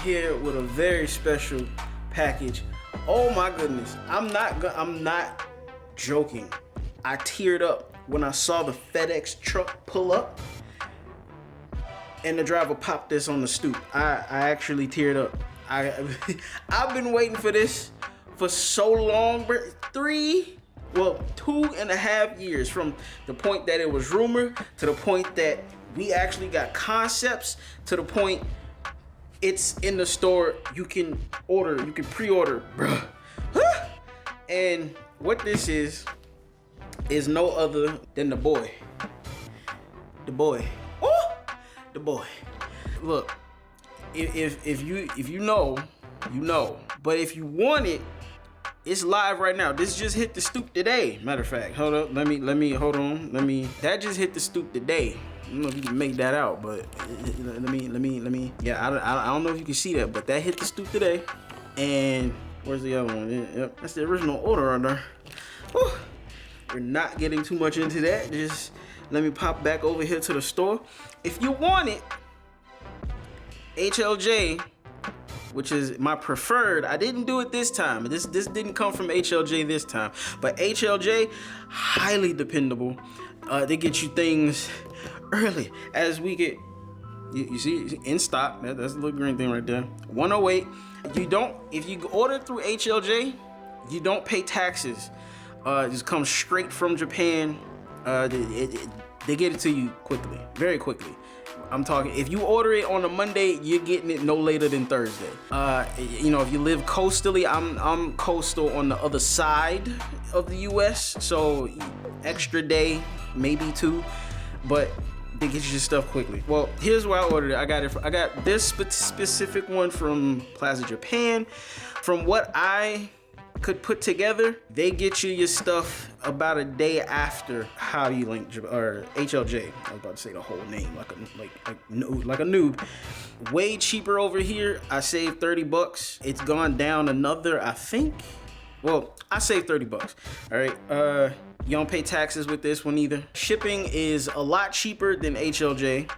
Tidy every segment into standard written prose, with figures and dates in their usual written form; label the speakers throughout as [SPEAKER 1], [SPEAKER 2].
[SPEAKER 1] here with a very special package. Oh my goodness, I'm not joking. I teared up when I saw the FedEx truck pull up and the driver popped this on the stoop. I actually teared up. I've been waiting for this for so long, bro. 2.5 years from the point that it was rumored to the point that we actually got concepts to the point it's in the store. You can order, you can pre-order, bro. And what this is no other than the boy. The boy. Oh, the boy. Look, if you know, you know. But if you want it, it's live right now. This just hit the stoop today. Matter of fact, hold up. Let me hold on. That just hit the stoop today. I don't know if you can make that out, but let me. Yeah, I don't know if you can see that, but that hit the stoop today. And where's the other one? Yep, that's the original order right there. Whew. We're not getting too much into that. Just let me pop back over here to the store. If you want it, HLJ, which is my preferred. I didn't do it this time. This didn't come from HLJ this time, but HLJ, highly dependable. They get you things early as we get. You see in stock. That's the little green thing right there. 108. If you order through HLJ, you don't pay taxes. It just comes straight from Japan. They get it to you quickly, very quickly. I'm talking, if you order it on a Monday, you're getting it no later than Thursday. You know, if you live coastally, I'm coastal on the other side of the US, so extra day, maybe two, but they get you your stuff quickly. Well, here's where I ordered it. I got this specific one from Plaza Japan. From what I could put together, they get you your stuff about a day after HLJ. I was about to say the whole name like a noob. Way cheaper over here. I saved 30 bucks. It's gone down another, I think. Well, I saved 30 bucks. All right. You don't pay taxes with this one either. Shipping is a lot cheaper than HLJ.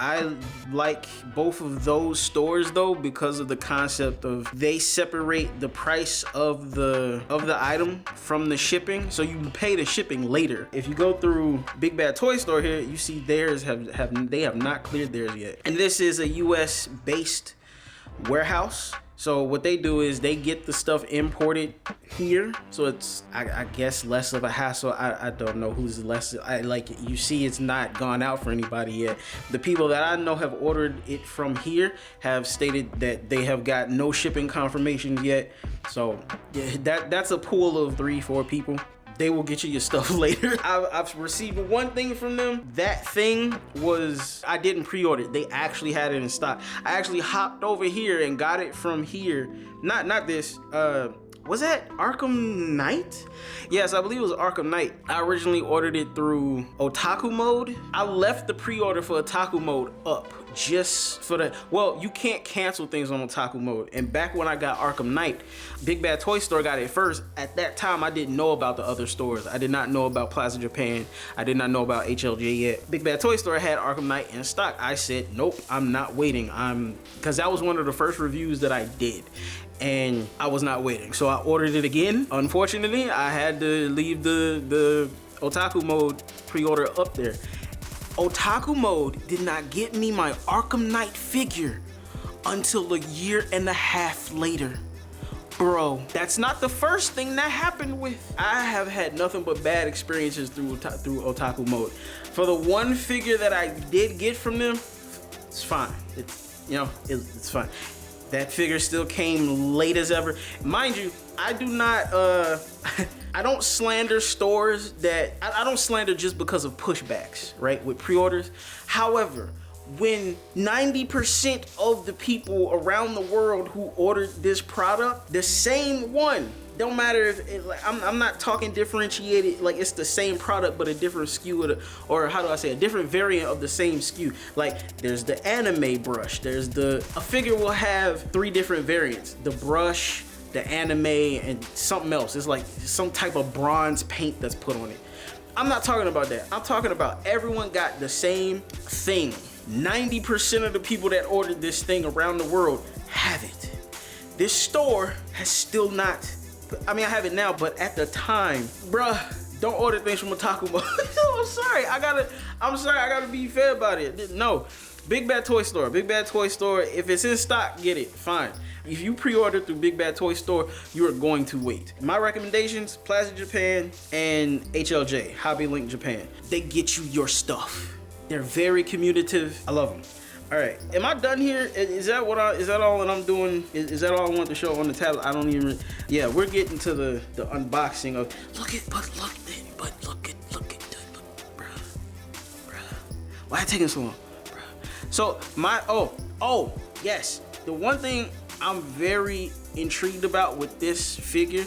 [SPEAKER 1] I like both of those stores though because of the concept of they separate the price of the item from the shipping, so you pay the shipping later. If you go through BigBadToyStore here, you see theirs have not cleared theirs yet. And this is a US based warehouse. So what they do is they get the stuff imported here, so it's I guess less of a hassle. I don't know who's less. You see, it's not gone out for anybody yet. The people that I know have ordered it from here have stated that they have got no shipping confirmation yet. So yeah, that's a pool of 3-4 people. They will get you your stuff later. I've received one thing from them. That thing was, I didn't pre-order it. They actually had it in stock. I actually hopped over here and got it from here. Not this. Was that Arkham Knight? Yes, I believe it was Arkham Knight. I originally ordered it through Otaku Mode. I left the pre-order for Otaku Mode up just for the, well, you can't cancel things on Otaku Mode. And back when I got Arkham Knight, BigBadToyStore got it first. At that time, I didn't know about the other stores. I did not know about Plaza Japan. I did not know about HLJ yet. BigBadToyStore had Arkham Knight in stock. I said, nope, I'm not waiting. Because that was one of the first reviews that I did. And I was not waiting. So I ordered it again. Unfortunately, I had to leave the Otaku Mode pre-order up there. Otaku Mode did not get me my Arkham Knight figure until a year and a half later. Bro, that's not the first thing that happened with. I have had nothing but bad experiences through Otaku Mode. For the one figure that I did get from them, it's fine. It's fine. That figure still came late as ever. Mind you, I do not, I don't slander stores that, I don't slander just because of pushbacks, right, with pre-orders. However, when 90% of the people around the world who ordered this product, the same one, don't matter if I'm not talking differentiated, like it's the same product but a different SKU, or how do I say, a different variant of the same SKU. Like there's the anime brush, a figure will have 3 different variants: the brush, the anime, and something else. It's like some type of bronze paint that's put on it. I'm not talking about that. I'm talking about everyone got the same thing. 90% of the people that ordered this thing around the world have it. This store has still not, I mean, I have it now, but at the time, bruh, don't order things from Otaku Mode. I'm sorry, I gotta be fair about it. No, Big Bad Toy Store, if it's in stock, get it, fine. If you pre-order through Big Bad Toy Store, you are going to wait. My recommendations, Plaza Japan and HLJ, Hobby Link Japan. They get you your stuff. They're very commutative. I love them. All right, am I done here? Is that all that I'm doing? Is that all I want to show on the tablet? I don't even, yeah, we're getting to the unboxing of, look at, bruh. Why taking so long, bruh? So yes, the one thing I'm very intrigued about with this figure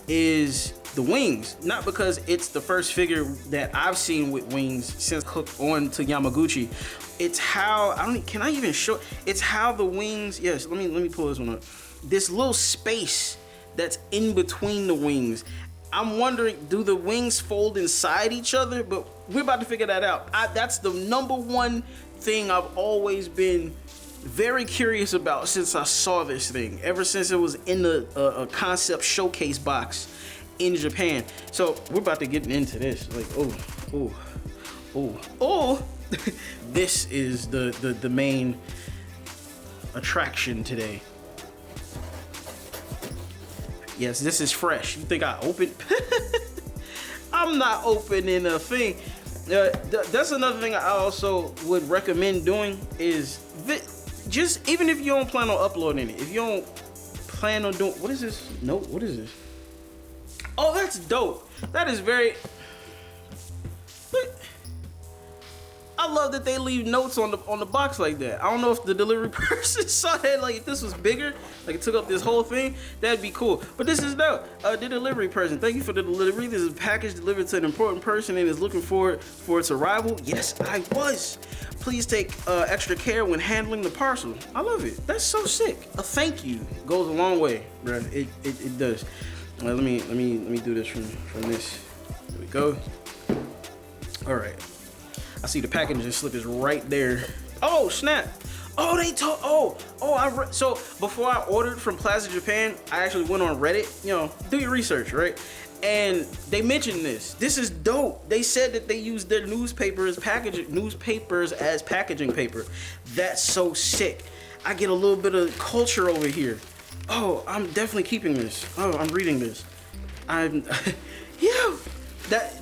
[SPEAKER 1] is the wings. Not because it's the first figure that I've seen with wings since hooked on to Yamaguchi. It's how, can I even show? It's how the wings, yes, let me pull this one up. This little space that's in between the wings. I'm wondering, do the wings fold inside each other? But we're about to figure that out. That's the number one thing I've always been very curious about since I saw this thing, ever since it was in a concept showcase box in Japan. So we're about to get into this. Like, oh. This is the main attraction today. Yes, this is fresh. You think I opened? I'm not opening a thing. That's another thing I also would recommend doing is just, even if you don't plan on uploading it, if you don't plan on doing, what is this? No, what is this? Oh, that's dope. That is very, I love that they leave notes on the box like that. I don't know if the delivery person saw that, like if this was bigger, like it took up this whole thing, that'd be cool. But this is dope. The delivery person, thank you for the delivery. This is a package delivered to an important person and is looking forward for its arrival. Yes, I was. Please take extra care when handling the parcel. I love it. That's so sick. A thank you goes a long way, bro. It does. Let me do this from this. There we go. All right. I see the packaging slip is right there. Oh snap! Oh, they told. So before I ordered from Plaza Japan, I actually went on Reddit. You know, do your research, right? And they mentioned this. This is dope. They said that they use their newspapers as packaging paper. That's so sick. I get a little bit of culture over here. Oh, I'm definitely keeping this. Oh, I'm reading this. Yeah.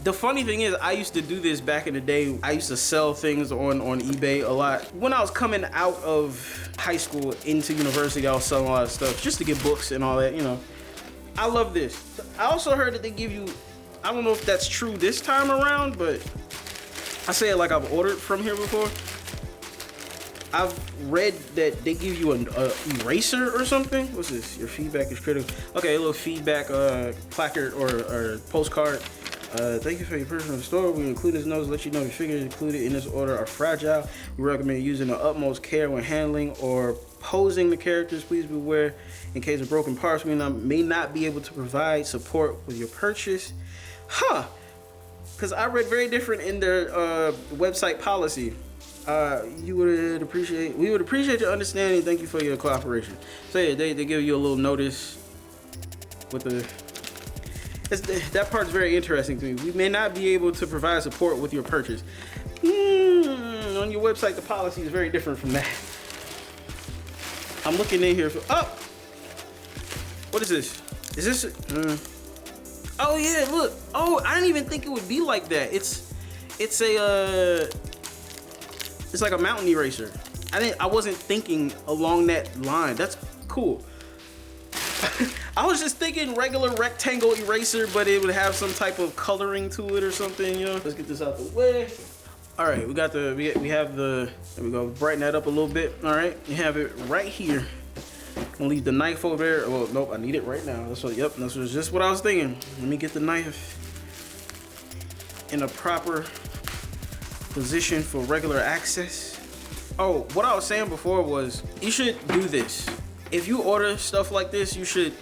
[SPEAKER 1] The funny thing is, I used to do this back in the day. I used to sell things on eBay a lot. When I was coming out of high school into university, I was selling a lot of stuff just to get books and all that, you know. I love this. I also heard that they give you, I don't know if that's true this time around, but I say it like I've ordered from here before. I've read that they give you an eraser or something. What's this? Your feedback is critical. Okay, a little feedback placard or postcard. Thank you for your personal store. We include this note to let you know the figures included in this order are fragile. We recommend using the utmost care when handling or posing the characters. Please be aware in case of broken parts, we may not be able to provide support with your purchase. Huh? Because I read very different in their website policy. We would appreciate your understanding. Thank you for your cooperation. So yeah, they give you a little notice with that part's very interesting to me. We may not be able to provide support with your purchase. On your website, the policy is very different from that. I'm looking in here for, what is this? Is this, oh yeah, look. Oh, I didn't even think it would be like that. It's like a mountain eraser. I wasn't thinking along that line. That's cool. I was just thinking regular rectangle eraser, but it would have some type of coloring to it or something, you know. Let's get this out the way. All right, we have the, there we go, brighten that up a little bit. All right, you have it right here. I'm gonna leave the knife over there. Well, nope, I need it right now. That's just what I was thinking. Let me get the knife in a proper position for regular access. Oh, what I was saying before was you should do this. If you order stuff like this, you should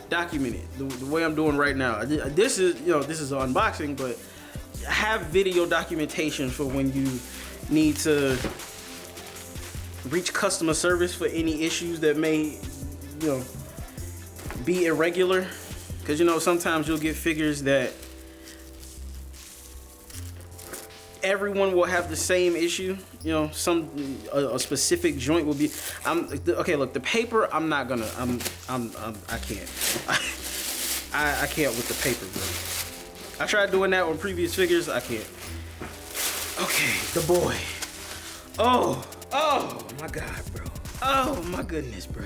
[SPEAKER 1] document it the way I'm doing right now. This is an unboxing, but have video documentation for when you need to reach customer service for any issues that may, you know, be irregular. Because, you know, sometimes you'll get figures that everyone will have the same issue. You know, a specific joint will be. Okay. Look, the paper. I'm not gonna. I can't. I can't with the paper, bro. I tried doing that on previous figures. I can't. Okay, the boy. Oh my God, bro. Oh my goodness, bro.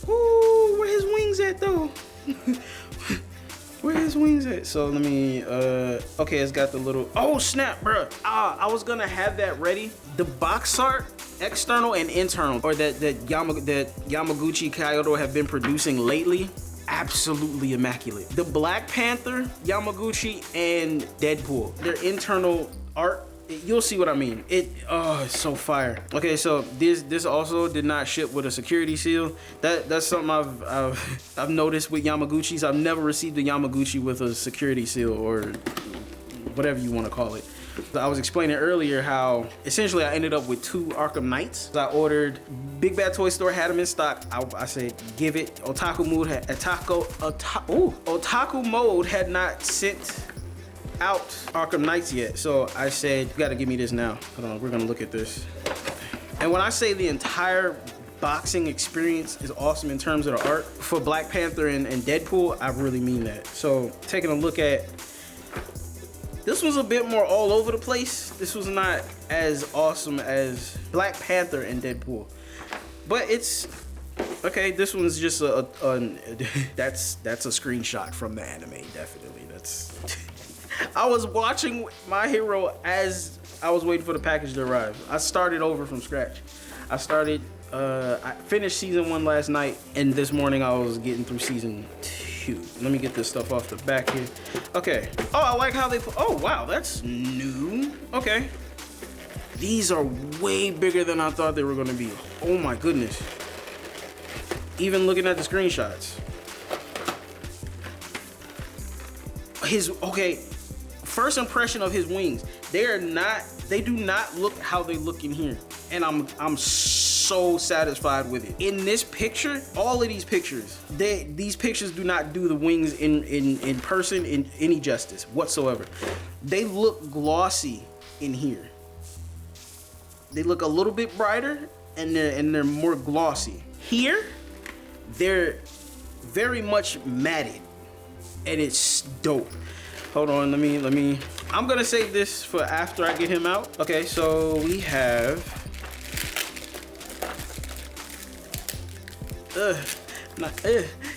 [SPEAKER 1] Ooh, where his wings at though? Where his wings at? So let me, okay, it's got the little, oh snap, bro. I was gonna have that ready. The box art, external and internal, or that Yamaguchi Keigo have been producing lately, absolutely immaculate. The Black Panther, Yamaguchi, and Deadpool, their internal art, you'll see what I mean. It's so fire. Okay, so this also did not ship with a security seal. That's something I've noticed with Yamaguchis. I've never received a Yamaguchi with a security seal or whatever you want to call it. I was explaining earlier how essentially I ended up with 2 Arkham Knights. I ordered, BigBadToyStore had them in stock. I said, give it. Otaku Mode had not sent out Arkham Knights yet. So I said, you gotta give me this now. Hold on, we're gonna look at this. And when I say the entire boxing experience is awesome in terms of the art, for Black Panther and Deadpool, I really mean that. So taking a look at, this was a bit more all over the place. This was not as awesome as Black Panther and Deadpool. But it's, okay, this one's just that's a screenshot from the anime, definitely. That's, I was watching My Hero as I was waiting for the package to arrive. I started over from scratch. I finished season 1 last night, and this morning I was getting through season 2. Let me get this stuff off the back here. Okay. Oh, I like how they put, oh wow, that's new. Okay. These are way bigger than I thought they were gonna be. Oh my goodness. Even looking at the screenshots. Okay, first impression of his wings. They do not look how they look in here. And I'm so satisfied with it. In this picture, all of these pictures, these pictures do not do the wings in person in any justice whatsoever. They look glossy in here. They look a little bit brighter and they're more glossy. Here, they're very much matted and it's dope. Hold on, let me, I'm gonna save this for after I get him out. Okay, so we have,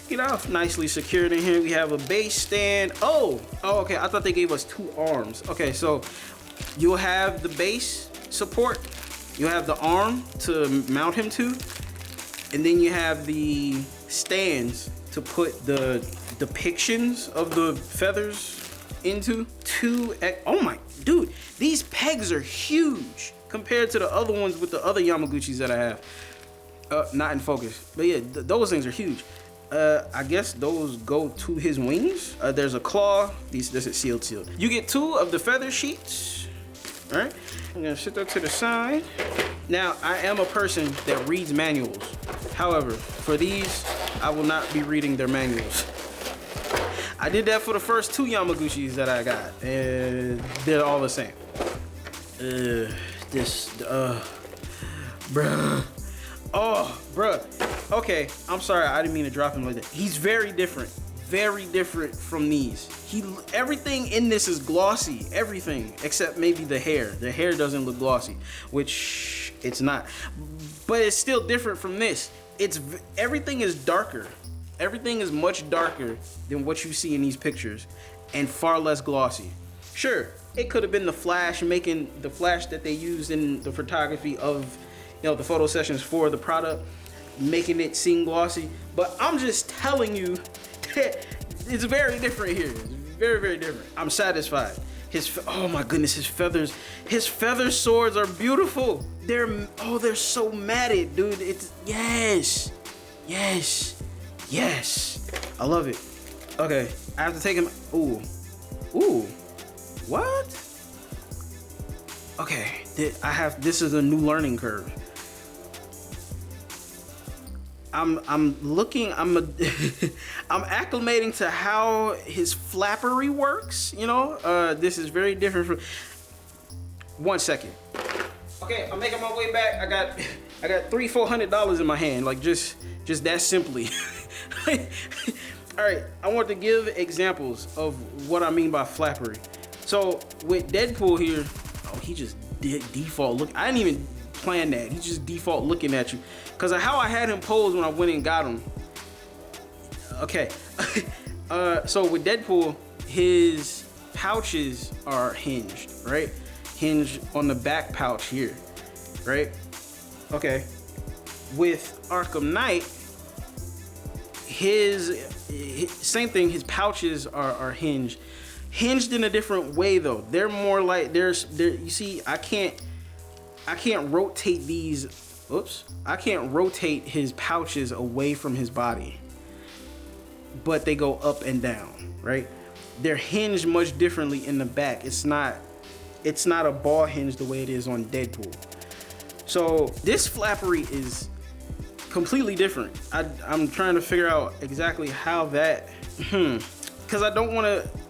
[SPEAKER 1] get off, nicely secured in here. We have a base stand. Oh, okay, I thought they gave us 2 arms. Okay, so you'll have the base support, you have the arm to mount him to, and then you have the stands to put the depictions of the feathers into. Oh my, dude, these pegs are huge compared to the other ones with the other Yamaguchis that I have. Not in focus, but yeah, those things are huge. I guess those go to his wings. There's a claw. This is sealed. You get 2 of the feather sheets. All right, I'm gonna sit that to the side. Now, I am a person that reads manuals. However, for these, I will not be reading their manuals. I did that for the first 2 Yamaguchis that I got, and they're all the same. Bruh. Oh, bruh. Okay, I'm sorry, I didn't mean to drop him like that. He's very different from these. Everything in this is glossy, everything, except maybe the hair. The hair doesn't look glossy, which it's not. But it's still different from this. Everything is darker. Everything is much darker than what you see in these pictures and far less glossy. Sure, it could have been the flash, making the flash that they used in the photography of, you know, the photo sessions for the product, making it seem glossy. But I'm just telling you that it's very different here. It's very, very different. I'm satisfied. Oh my goodness, his feather swords are beautiful. They're so matted, dude. Yes. I love it. Okay, I have to take him. Ooh, what? Okay, this is a new learning curve. I'm looking, I'm acclimating to how his flappery works, you know? This is very different from, 1 second. Okay, I'm making my way back. I got $300-400 in my hand, like just that simply. All right, I want to give examples of what I mean by flappery. So with Deadpool here, oh, he just did default look. I didn't even plan that. He just default looking at you. Cause of how I had him posed when I went and got him. Okay, so with Deadpool, his pouches are hinged, right? Hinged on the back pouch here, right? Okay, with Arkham Knight, his same thing. His pouches are hinged in a different way though. They're more like you see, I can't rotate these. Oops, I can't rotate his pouches away from his body, but they go up and down, right? They're hinged much differently in the back. It's not a ball hinge the way it is on Deadpool. So this flappery is completely different. I'm trying to figure out exactly how that, because I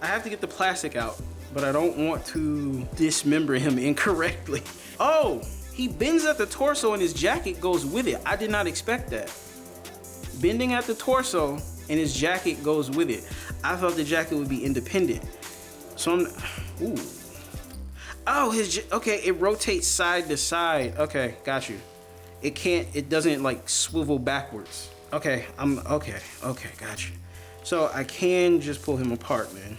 [SPEAKER 1] have to get the plastic out, but I don't want to dismember him incorrectly. Oh, he bends at the torso and his jacket goes with it. I did not expect that. Bending at the torso and his jacket goes with it. I thought the jacket would be independent. So ooh. Oh, okay, it rotates side to side. Okay, got you. It doesn't like swivel backwards. Okay, okay, got you. So I can just pull him apart, man.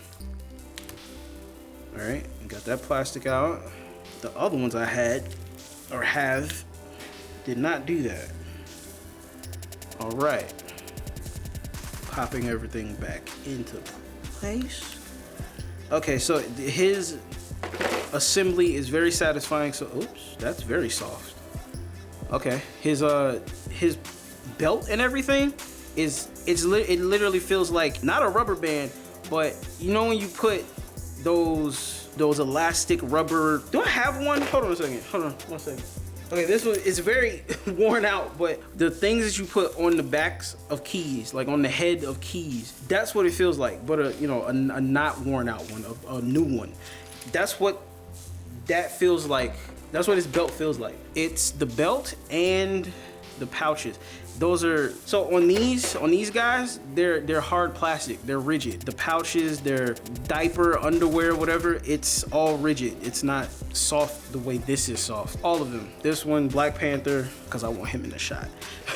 [SPEAKER 1] All right, got that plastic out. The other ones I had, or have, did not do that. All right. Popping everything back into place. Okay, so his assembly is very satisfying. So, oops, that's very soft. Okay, his belt and everything it literally feels like not a rubber band, but you know when you put those elastic rubber. Do I have one? Hold on a second. Hold on 1 second. Okay, this one is very worn out, but the things that you put on the backs of keys, like on the head of keys, that's what it feels like. But a not worn out one, a new one. That's what that feels like. That's what his belt feels like. It's the belt and the pouches. Those are, so on these guys, they're hard plastic, they're rigid. The pouches, their diaper, underwear, whatever, it's all rigid. It's not soft the way this is soft. All of them. This one, Black Panther, because I want him in the shot.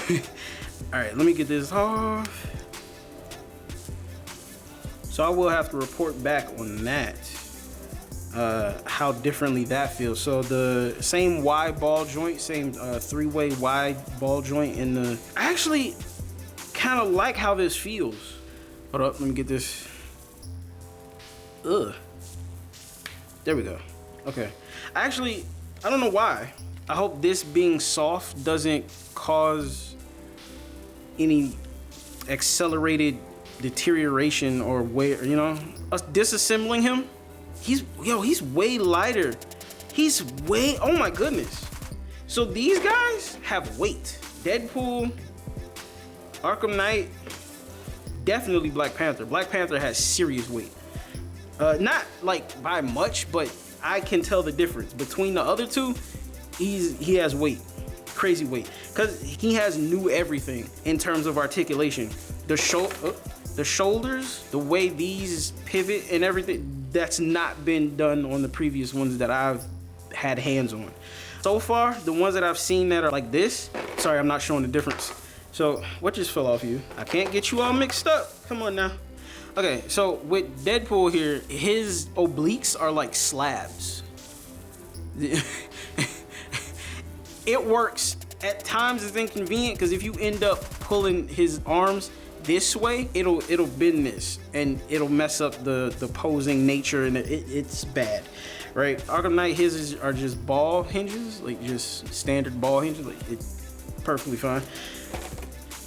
[SPEAKER 1] All right, let me get this off. So I will have to report back on that. How differently that feels. So the same wide ball joint, same three-way wide ball joint in the, I actually kind of like how this feels. Hold up, let me get this. Ugh. There we go. Okay. I don't know why. I hope this being soft doesn't cause any accelerated deterioration or way, us disassembling him. He's way lighter. Oh my goodness. So these guys have weight. Deadpool, Arkham Knight, definitely Black Panther. Black Panther has serious weight. Not like by much, but I can tell the difference. Between the other two, he has weight, crazy weight. Cause he has new everything in terms of articulation. The shoulders, the way these pivot and everything, that's not been done on the previous ones that I've had hands on. So far, the ones that I've seen that are like this, sorry, I'm not showing the difference. So what just fell off you? I can't get you all mixed up. Come on now. Okay, so with Deadpool here, his obliques are like slabs. It works. At times it's inconvenient because if you end up pulling his arms this way, it'll bend this and it'll mess up the posing nature, and it's bad, right? Arkham Knight, his are just ball hinges, like just standard ball hinges, like it's perfectly fine.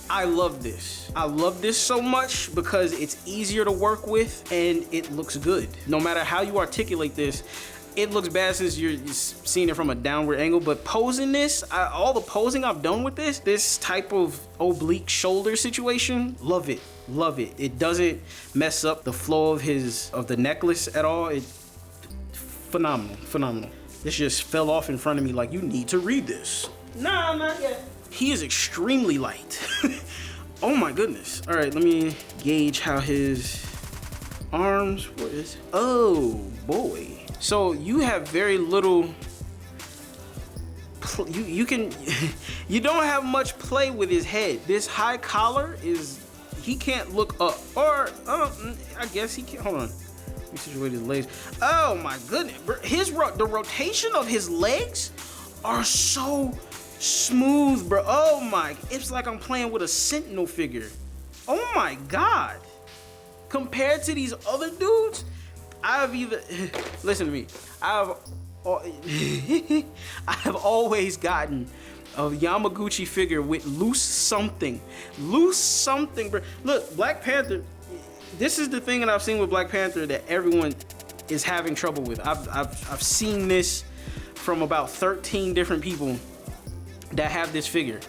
[SPEAKER 1] I love this. I love this so much because it's easier to work with and it looks good. No matter how you articulate this, it looks bad since you're seeing it from a downward angle, but posing this, all the posing I've done with this type of oblique shoulder situation, love it, love it. It doesn't mess up the flow of the necklace at all. Phenomenal, phenomenal. This just fell off in front of me like, you need to read this. Nah, not yet. He is extremely light. Oh my goodness. All right, let me gauge how his arms, what is, oh boy. So you have very little, you don't have much play with his head. This high collar he can't look up, or I guess he can't, hold on. Let me situate his legs. Oh my goodness, the rotation of his legs are so smooth, bro. Oh my, it's like I'm playing with a Sentinel figure. Oh my God. Compared to these other dudes, listen to me, I have always gotten a Yamaguchi figure with loose something, bro. Look, Black Panther, this is the thing that I've seen with Black Panther that everyone is having trouble with. I've seen this from about 13 different people that have this figure.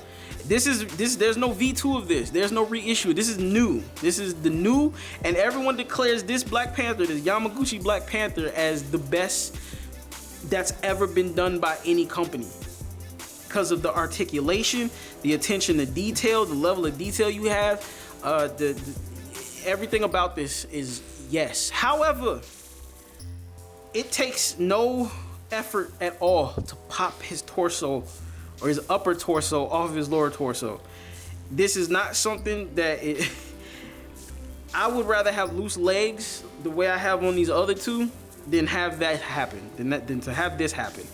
[SPEAKER 1] There's no V2 of this. There's no reissue. This is new. This is the new, and everyone declares this Black Panther, this Yamaguchi Black Panther, as the best that's ever been done by any company. Because of the articulation, the attention to detail, the level of detail you have, everything about this is yes. However, it takes no effort at all to pop his torso or his upper torso off of his lower torso. This is not something that I would rather have loose legs the way I have on these other two than have that happen, than to have this happen.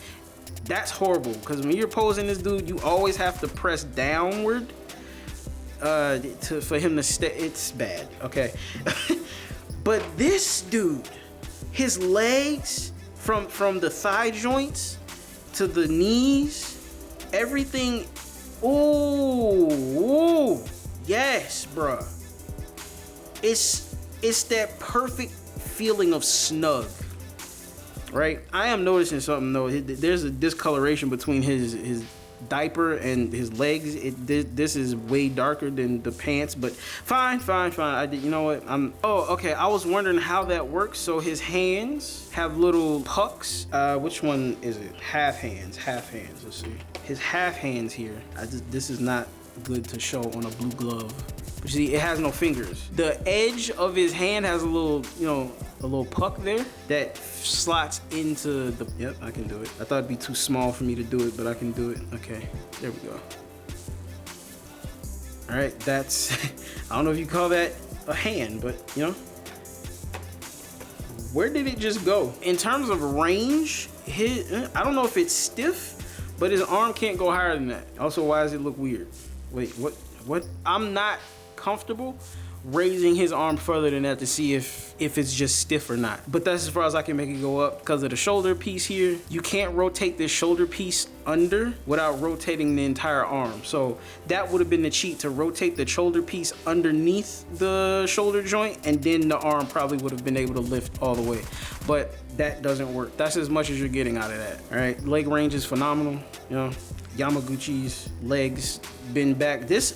[SPEAKER 1] That's horrible, because when you're posing this dude, you always have to press downward for him to stay. It's bad, okay? But this dude, his legs from the thigh joints to the knees, everything, ooh, yes, bruh. It's that perfect feeling of snug, right? I am noticing something though. There's a discoloration between his diaper and his legs. This is way darker than the pants, but fine. You know what? Okay. I was wondering how that works. So his hands have little pucks. Which one is it? Half hands. Let's see. His half hands here. This is not good to show on a blue glove. But you see, it has no fingers. The edge of his hand has a little, a little puck there that slots into the, yep, I can do it. I thought it'd be too small for me to do it, but I can do it. Okay, there we go. All right, that's, I don't know if you call that a hand, but where did it just go? In terms of range, I don't know if it's stiff, but his arm can't go higher than that. Also, why does it look weird? Wait, what? I'm not comfortable raising his arm further than that to see if it's just stiff or not. But that's as far as I can make it go up because of the shoulder piece here. You can't rotate this shoulder piece under without rotating the entire arm. So that would have been the cheat, to rotate the shoulder piece underneath the shoulder joint, and then the arm probably would have been able to lift all the way. But that doesn't work. That's as much as you're getting out of that. All right, leg range is phenomenal. Yamaguchi's legs been back. Let's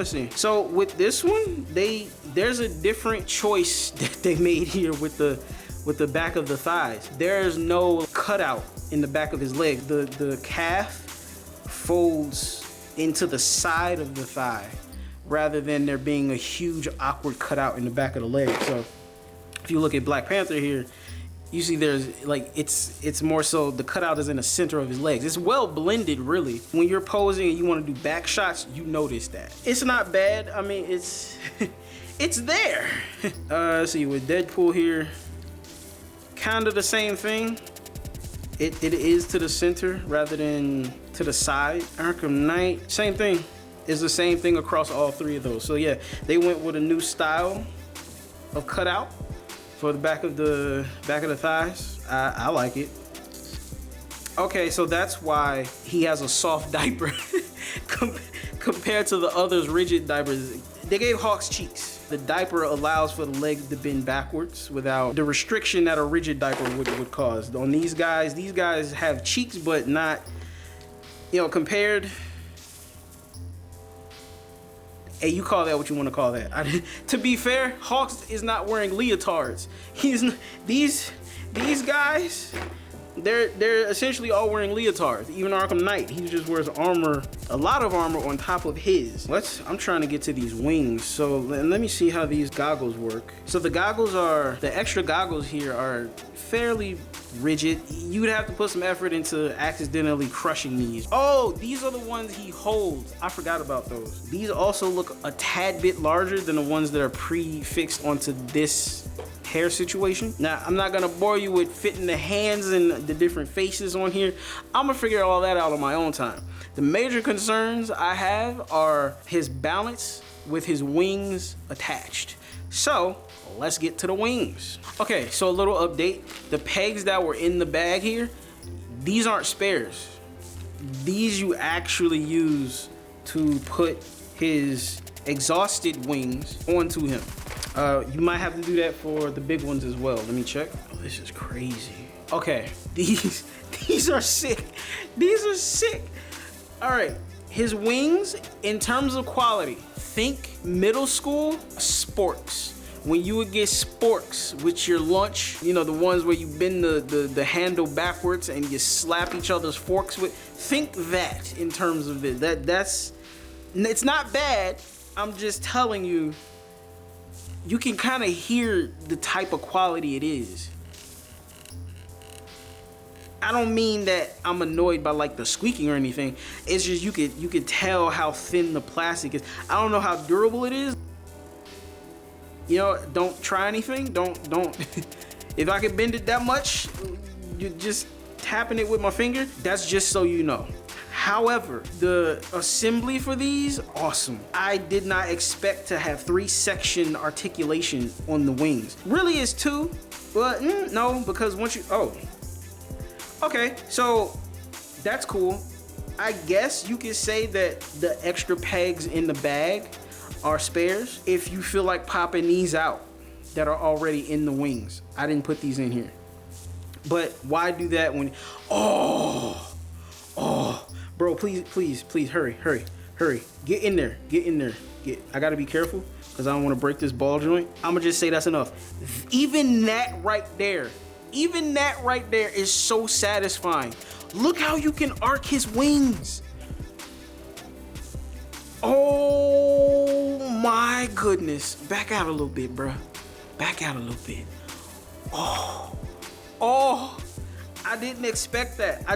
[SPEAKER 1] see. So with this one, there's a different choice that they made here with the back of the thighs. There's no cutout in the back of his leg. The calf folds into the side of the thigh rather than there being a huge awkward cutout in the back of the leg. So if you look at Black Panther here, you see there's it's more so the cutout is in the center of his legs. It's well blended, really. When you're posing and you want to do back shots, you notice that. It's not bad. I mean, it's it's there. Let's see, with Deadpool here, kind of the same thing. It is to the center rather than to the side. Arkham Knight, same thing. It's the same thing across all three of those. So yeah, they went with a new style of cutout for the back of the thighs. I like it. Okay, so that's why he has a soft diaper compared to the others' rigid diapers. They gave HAWKS cheeks. the diaper allows for the leg to bend backwards without the restriction that a rigid diaper would cause. On these guys have cheeks, but not, you know, compared. Hey, you call that what you want to call that. To be fair, Hawks is not wearing leotards. These guys, they're essentially all wearing leotards. Even Arkham Knight, he just wears armor, a lot of armor on top of his. I'm trying to get to these wings. So let me see how these goggles work. So the extra goggles here are fairly rigid. You would have to put some effort into accidentally crushing these. Oh, these are the ones he holds. I forgot about those. These also look a tad bit larger than the ones that are prefixed onto this hair situation. Now, I'm not gonna bore you with fitting the hands and the different faces on here. I'm gonna figure all that out on my own time. The major concerns I have are his balance with his wings attached. So let's get to the wings. Okay, so a little update. The pegs that were in the bag here, these aren't spares. These you actually use to put his exhausted wings onto him. You might have to do that for the big ones as well. Let me check. Oh, this is crazy. Okay, these are sick. These are sick. All right, his wings, in terms of quality, think middle school sporks. When you would get sporks with your lunch, you know, the ones where you bend the handle backwards and you slap each other's forks with, think that in terms of it. It's not bad. I'm just telling you, you can kind of hear the type of quality it is. I don't mean that I'm annoyed by like the squeaking or anything. It's just you could tell how thin the plastic is. I don't know how durable it is. You know, don't try anything. Don't. If I can bend it that much, you just tapping it with my finger. That's just so you know. However, the assembly for these, awesome. I did not expect to have 3-section articulation on the wings. Really is 2, but no, because once you, okay, so that's cool. I guess you could say that the extra pegs in the bag are spares if you feel like popping these out that are already in the wings. I didn't put these in here. But why do that when, bro, please, hurry. Get in there. I gotta be careful because I don't want to break this ball joint. I'ma just say that's enough. Even that right there is so satisfying. Look how you can arc his wings. Oh my goodness. Back out a little bit, bruh. Back out a little bit. Oh, I didn't expect that. I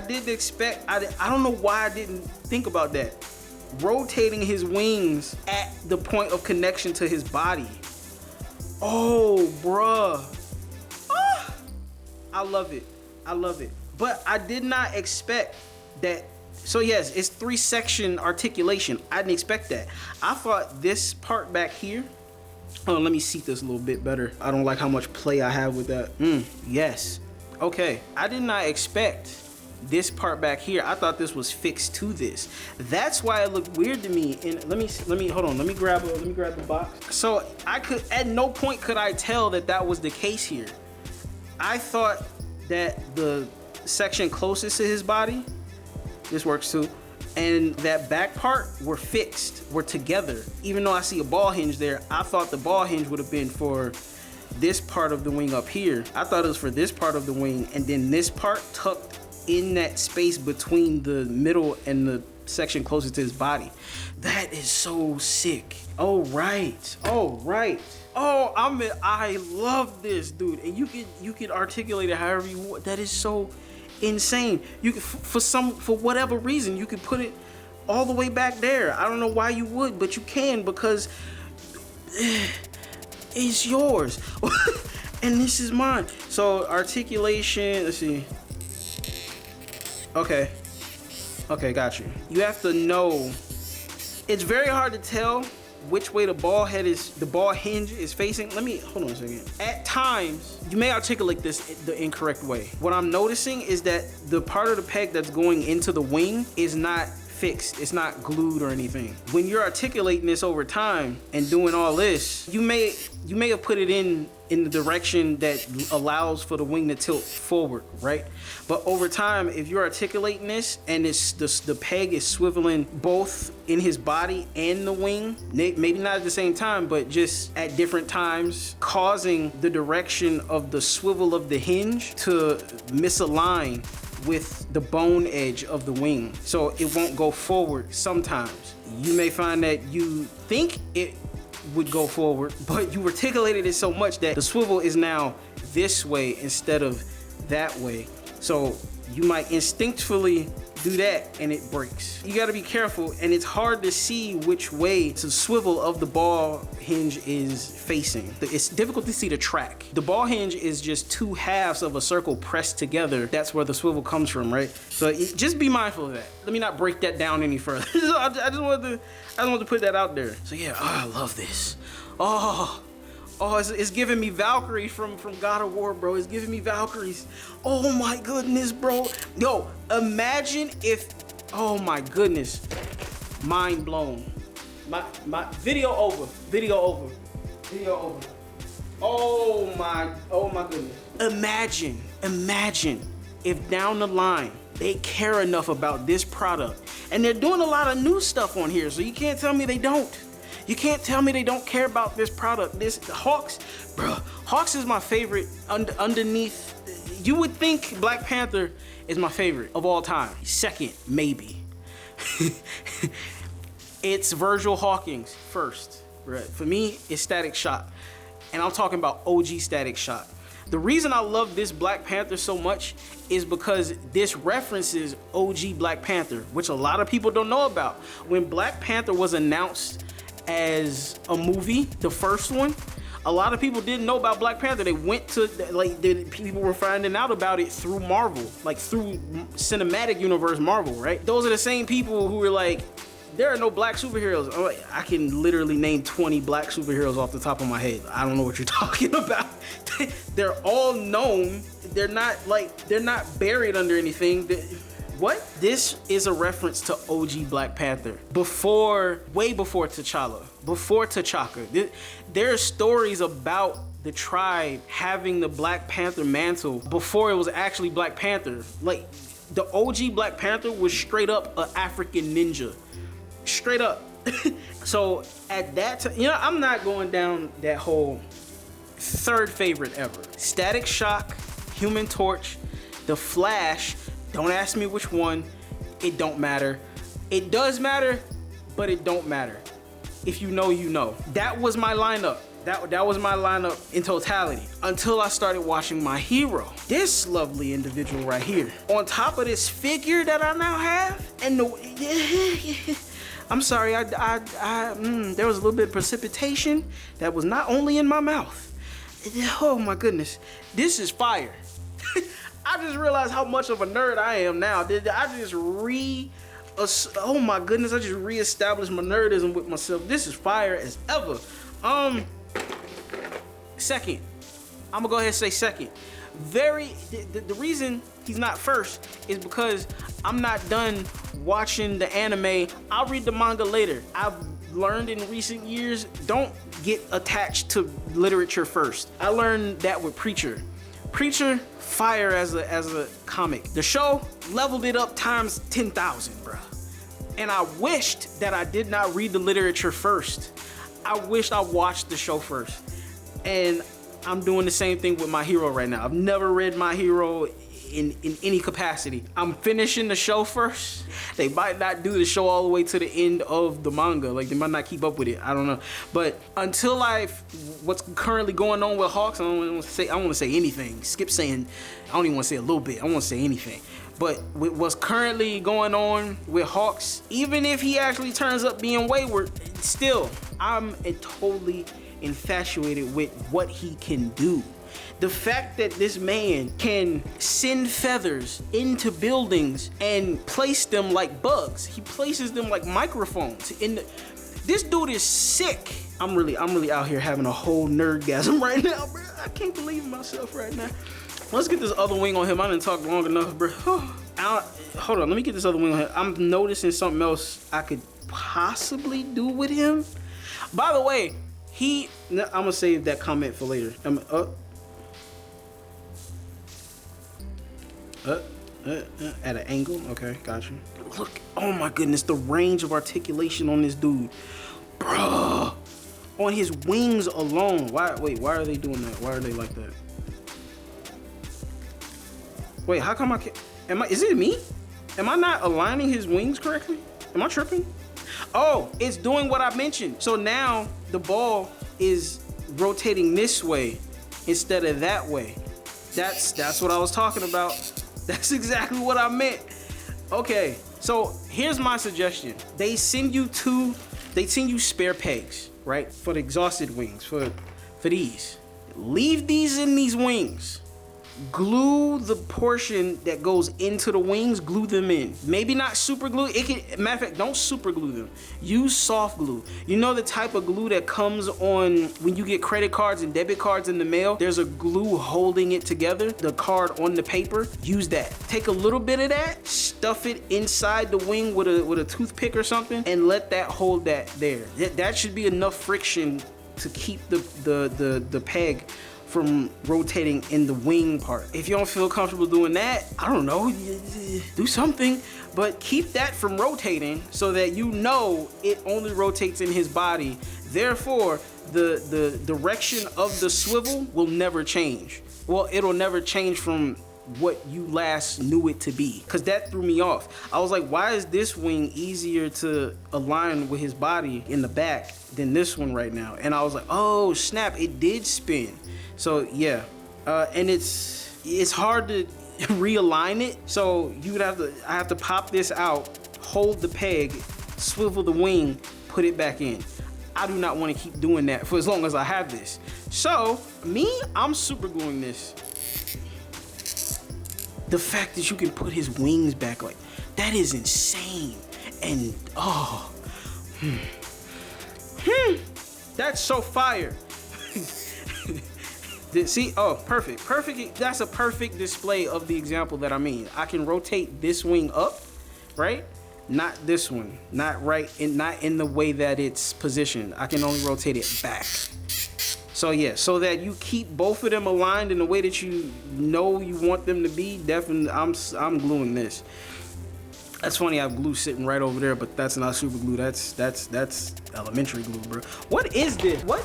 [SPEAKER 1] don't know why I didn't think about that. Rotating his wings at the point of connection to his body. Oh, bruh. I love it. But I did not expect that. So yes, it's 3-section articulation. I didn't expect that. I thought this part back here. Oh, let me seat this a little bit better. I don't like how much play I have with that. Yes. Okay. I did not expect this part back here. I thought this was fixed to this. That's why it looked weird to me. And let me hold on. Let me grab the box. So at no point could I tell that was the case here. I thought that the section closest to his body, this works too, and that back part were together. Even though I see a ball hinge there, I thought the ball hinge would have been for this part of the wing up here. I thought it was for this part of the wing, and then this part tucked in that space between the middle and the section closest to his body. That is so sick. Oh right. Oh, I love this, dude. And you can articulate it however you want. That is so insane. You can, for whatever reason, you could put it all the way back there. I don't know why you would, but you can, because it's yours. And this is mine. So articulation, let's see. Okay, got you. You have to know. It's very hard to tell which way the ball hinge is facing. Hold on a second. At times, you may articulate this the incorrect way. What I'm noticing is that the part of the peg that's going into the wing is not fixed. It's not glued or anything. When you're articulating this over time and doing all this, you may have put it in the direction that allows for the wing to tilt forward, right? But over time, if you're articulating this and the peg is swiveling both in his body and the wing, maybe not at the same time, but just at different times, causing the direction of the swivel of the hinge to misalign with the bone edge of the wing, so it won't go forward. Sometimes you may find that you think it would go forward, but you articulated it so much that the swivel is now this way instead of that way. So you might instinctively do that and it breaks. You gotta be careful, and it's hard to see which way the swivel of the ball hinge is facing. It's difficult to see the track. The ball hinge is just two halves of a circle pressed together. That's where the swivel comes from, right? So just be mindful of that. Let me not break that down any further. I just wanted to put that out there. So yeah, I love this. It's giving me Valkyrie from God of War, bro. It's giving me Valkyries. Oh my goodness, bro. Yo, imagine if, oh my goodness. Mind blown. My video over. Oh my goodness. Imagine if down the line they care enough about this product. And they're doing a lot of new stuff on here, so you can't tell me they don't. You can't tell me they don't care about this product. This HAWKS, bro. HAWKS is my favorite. Underneath, you would think Black Panther is my favorite of all time. Second, maybe. It's Virgil Hawkins first. Right. For me, it's Static Shock, and I'm talking about OG Static Shock. The reason I love this Black Panther so much is because this references OG Black Panther, which a lot of people don't know about. When Black Panther was announced as a movie, the first one, a lot of people didn't know about Black Panther. They went to, people were finding out about it through Marvel, like through cinematic universe Marvel, right? Those are the same people who were like, there are no black superheroes. I'm like, I can literally name 20 black superheroes off the top of my head. I don't know what you're talking about. They're all known. They're not buried under anything. What? This is a reference to OG Black Panther. Way before T'Challa, before T'Chaka. There are stories about the tribe having the Black Panther mantle before it was actually Black Panther. Like, the OG Black Panther was straight up an African ninja. Straight up. So at that time, I'm not going down that whole third favorite ever. Static Shock, Human Torch, The Flash. Don't ask me which one. It don't matter. It does matter, but it don't matter. If you know, you know. That was my lineup. That was my lineup in totality until I started watching My Hero. This lovely individual right here. On top of this figure that I now have, and I'm sorry, there was a little bit of precipitation that was not only in my mouth. Oh my goodness, this is fire. I just realized how much of a nerd I am now. Oh my goodness, I just reestablished my nerdism with myself. This is fire as ever. Second, I'm gonna go ahead and say second. The reason he's not first is because I'm not done watching the anime. I'll read the manga later. I've learned in recent years, don't get attached to literature first. I learned that with Preacher. Preacher, fire as a comic. The show leveled it up times 10,000, bruh. And I wished that I did not read the literature first. I wished I watched the show first. And I'm doing the same thing with My Hero right now. I've never read My Hero in any capacity. I'm finishing the show first. They might not do the show all the way to the end of the manga. Like, they might not keep up with it. I don't know. But until what's currently going on with HAWKS, I don't want to say anything. Skip saying, I don't even want to say a little bit. I want to say anything. But with what's currently going on with HAWKS, even if he actually turns up being wayward, still, I'm totally infatuated with what he can do. The fact that this man can send feathers into buildings and place them like bugs. He places them like microphones. This dude is sick. I'm really out here having a whole nerdgasm right now, bro. I can't believe myself right now. Let's get this other wing on him. I didn't talk long enough, bro. hold on, let me get this other wing on here. I'm noticing something else I could possibly do with him. By the way, I'm gonna save that comment for later. At an angle, okay, got you. Look, oh my goodness, the range of articulation on this dude, bruh. On his wings alone. Why are they doing that? Why are they like that? Wait, how come is it me? Am I not aligning his wings correctly? Am I tripping? Oh, it's doing what I mentioned. So now the ball is rotating this way instead of that way. That's what I was talking about. That's exactly what I meant. Okay, so here's my suggestion. They send you spare pegs, right? For the exhausted wings, for these. Leave these in these wings. Glue the portion that goes into the wings, glue them in. Maybe not super glue. Matter of fact, don't super glue them. Use soft glue. You know the type of glue that comes on when you get credit cards and debit cards in the mail? There's a glue holding it together, the card on the paper. Use that. Take a little bit of that, stuff it inside the wing with a toothpick or something, and let that hold that there. That should be enough friction to keep the peg from rotating in the wing part. If you don't feel comfortable doing that, I don't know, do something, but keep that from rotating so that you know it only rotates in his body. Therefore, the direction of the swivel will never change. Well, it'll never change from what you last knew it to be, because that threw me off. I was like, why is this wing easier to align with his body in the back than this one right now? And I was like, oh snap, it did spin. So yeah, and it's hard to realign it. So I have to pop this out, hold the peg, swivel the wing, put it back in. I do not want to keep doing that for as long as I have this. So I'm super gluing this. The fact that you can put his wings back, like, that is insane. And that's so fire. See, perfect. That's a perfect display of the example that I mean. I can rotate this wing up, right? Not this one, not in the way that it's positioned. I can only rotate it back. So yeah, so that you keep both of them aligned in the way that you know you want them to be. Definitely, I'm gluing this. That's funny, I have glue sitting right over there, but that's not super glue. That's elementary glue, bro. What is this? What?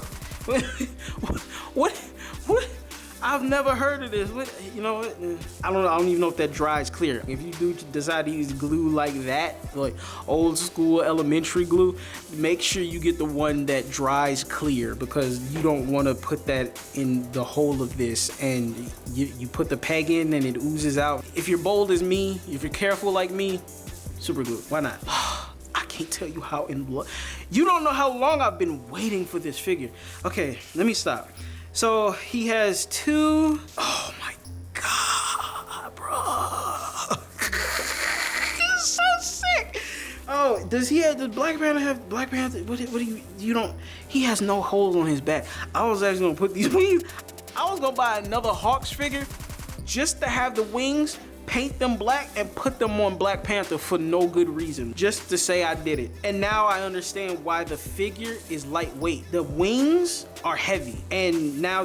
[SPEAKER 1] I've never heard of this. You know what? I don't even know if that dries clear. If you do decide to use glue like that, like old school elementary glue, make sure you get the one that dries clear, because you don't want to put that in the hole of this and you put the peg in and it oozes out. If you're bold as me, if you're careful like me, super glue. Why not? I can't tell you how you don't know how long I've been waiting for this figure. Okay, let me stop. So he has two. Oh my god, bro! He's so sick. Oh, does Black Panther have Black Panther? What do you don't? He has no holes on his back. I was actually gonna put these wings. I was gonna buy another HAWKS figure just to have the wings, paint them black, and put them on Black Panther for no good reason, just to say I did it. And now I understand why the figure is lightweight. The wings are heavy, and now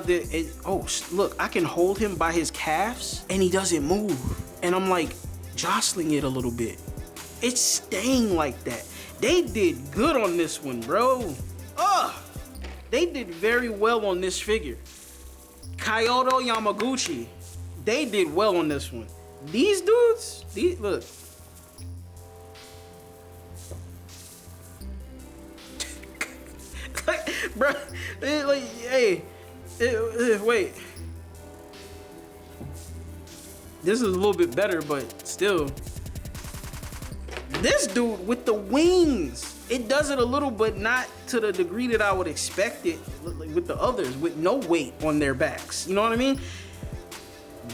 [SPEAKER 1] look, I can hold him by his calves and he doesn't move, and I'm like jostling it a little bit. It's staying like that. They did good on this one, bro. They did very well on this figure. Keigo, Yamaguchi, they did well on this one. These dudes, look. Like, bro, like, hey, wait. This is a little bit better, but still. This dude with the wings, it does it a little, but not to the degree that I would expect it with the others, with no weight on their backs. You know what I mean?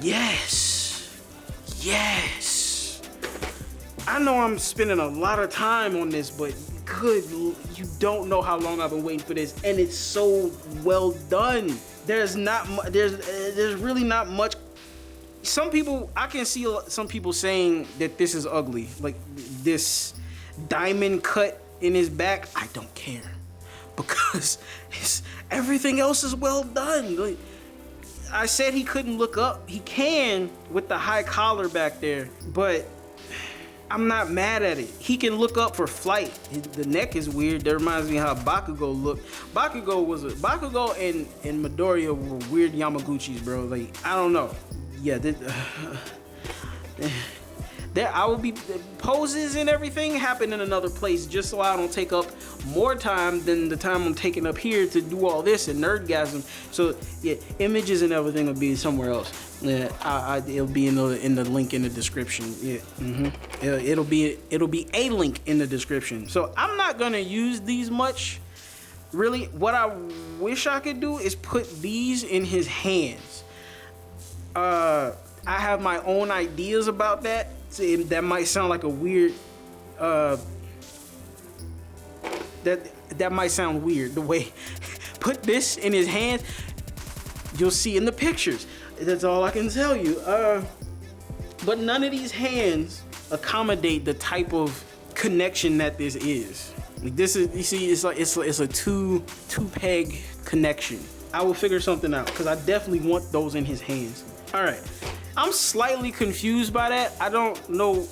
[SPEAKER 1] Yes. I know I'm spending a lot of time on this, but you don't know how long I've been waiting for this, and it's so well done. There's really not much some people, I can see some people saying that this is ugly. Like this diamond cut in his back, I don't care. Because everything else is well done. Like, I said he couldn't look up. He can with the high collar back there, but I'm not mad at it. He can look up for flight. The neck is weird. That reminds me how Bakugo looked. Bakugo and Midoriya were weird Yamaguchis, bro. Like, I don't know. Yeah, I will be poses and everything happen in another place, just so I don't take up more time than the time I'm taking up here to do all this and nerdgasm. So yeah, images and everything will be somewhere else. Yeah, it'll be in the link in the description. Yeah, it'll be a link in the description. So I'm not gonna use these much. Really, what I wish I could do is put these in his hands. I have my own ideas about that. That might sound like a weird, that might sound weird, the way, put this in his hand, you'll see in the pictures. That's all I can tell you. But none of these hands accommodate the type of connection that this is. Like this is, you see, it's a two peg connection. I will figure something out, because I definitely want those in his hands. All right. I'm slightly confused by that. I don't know.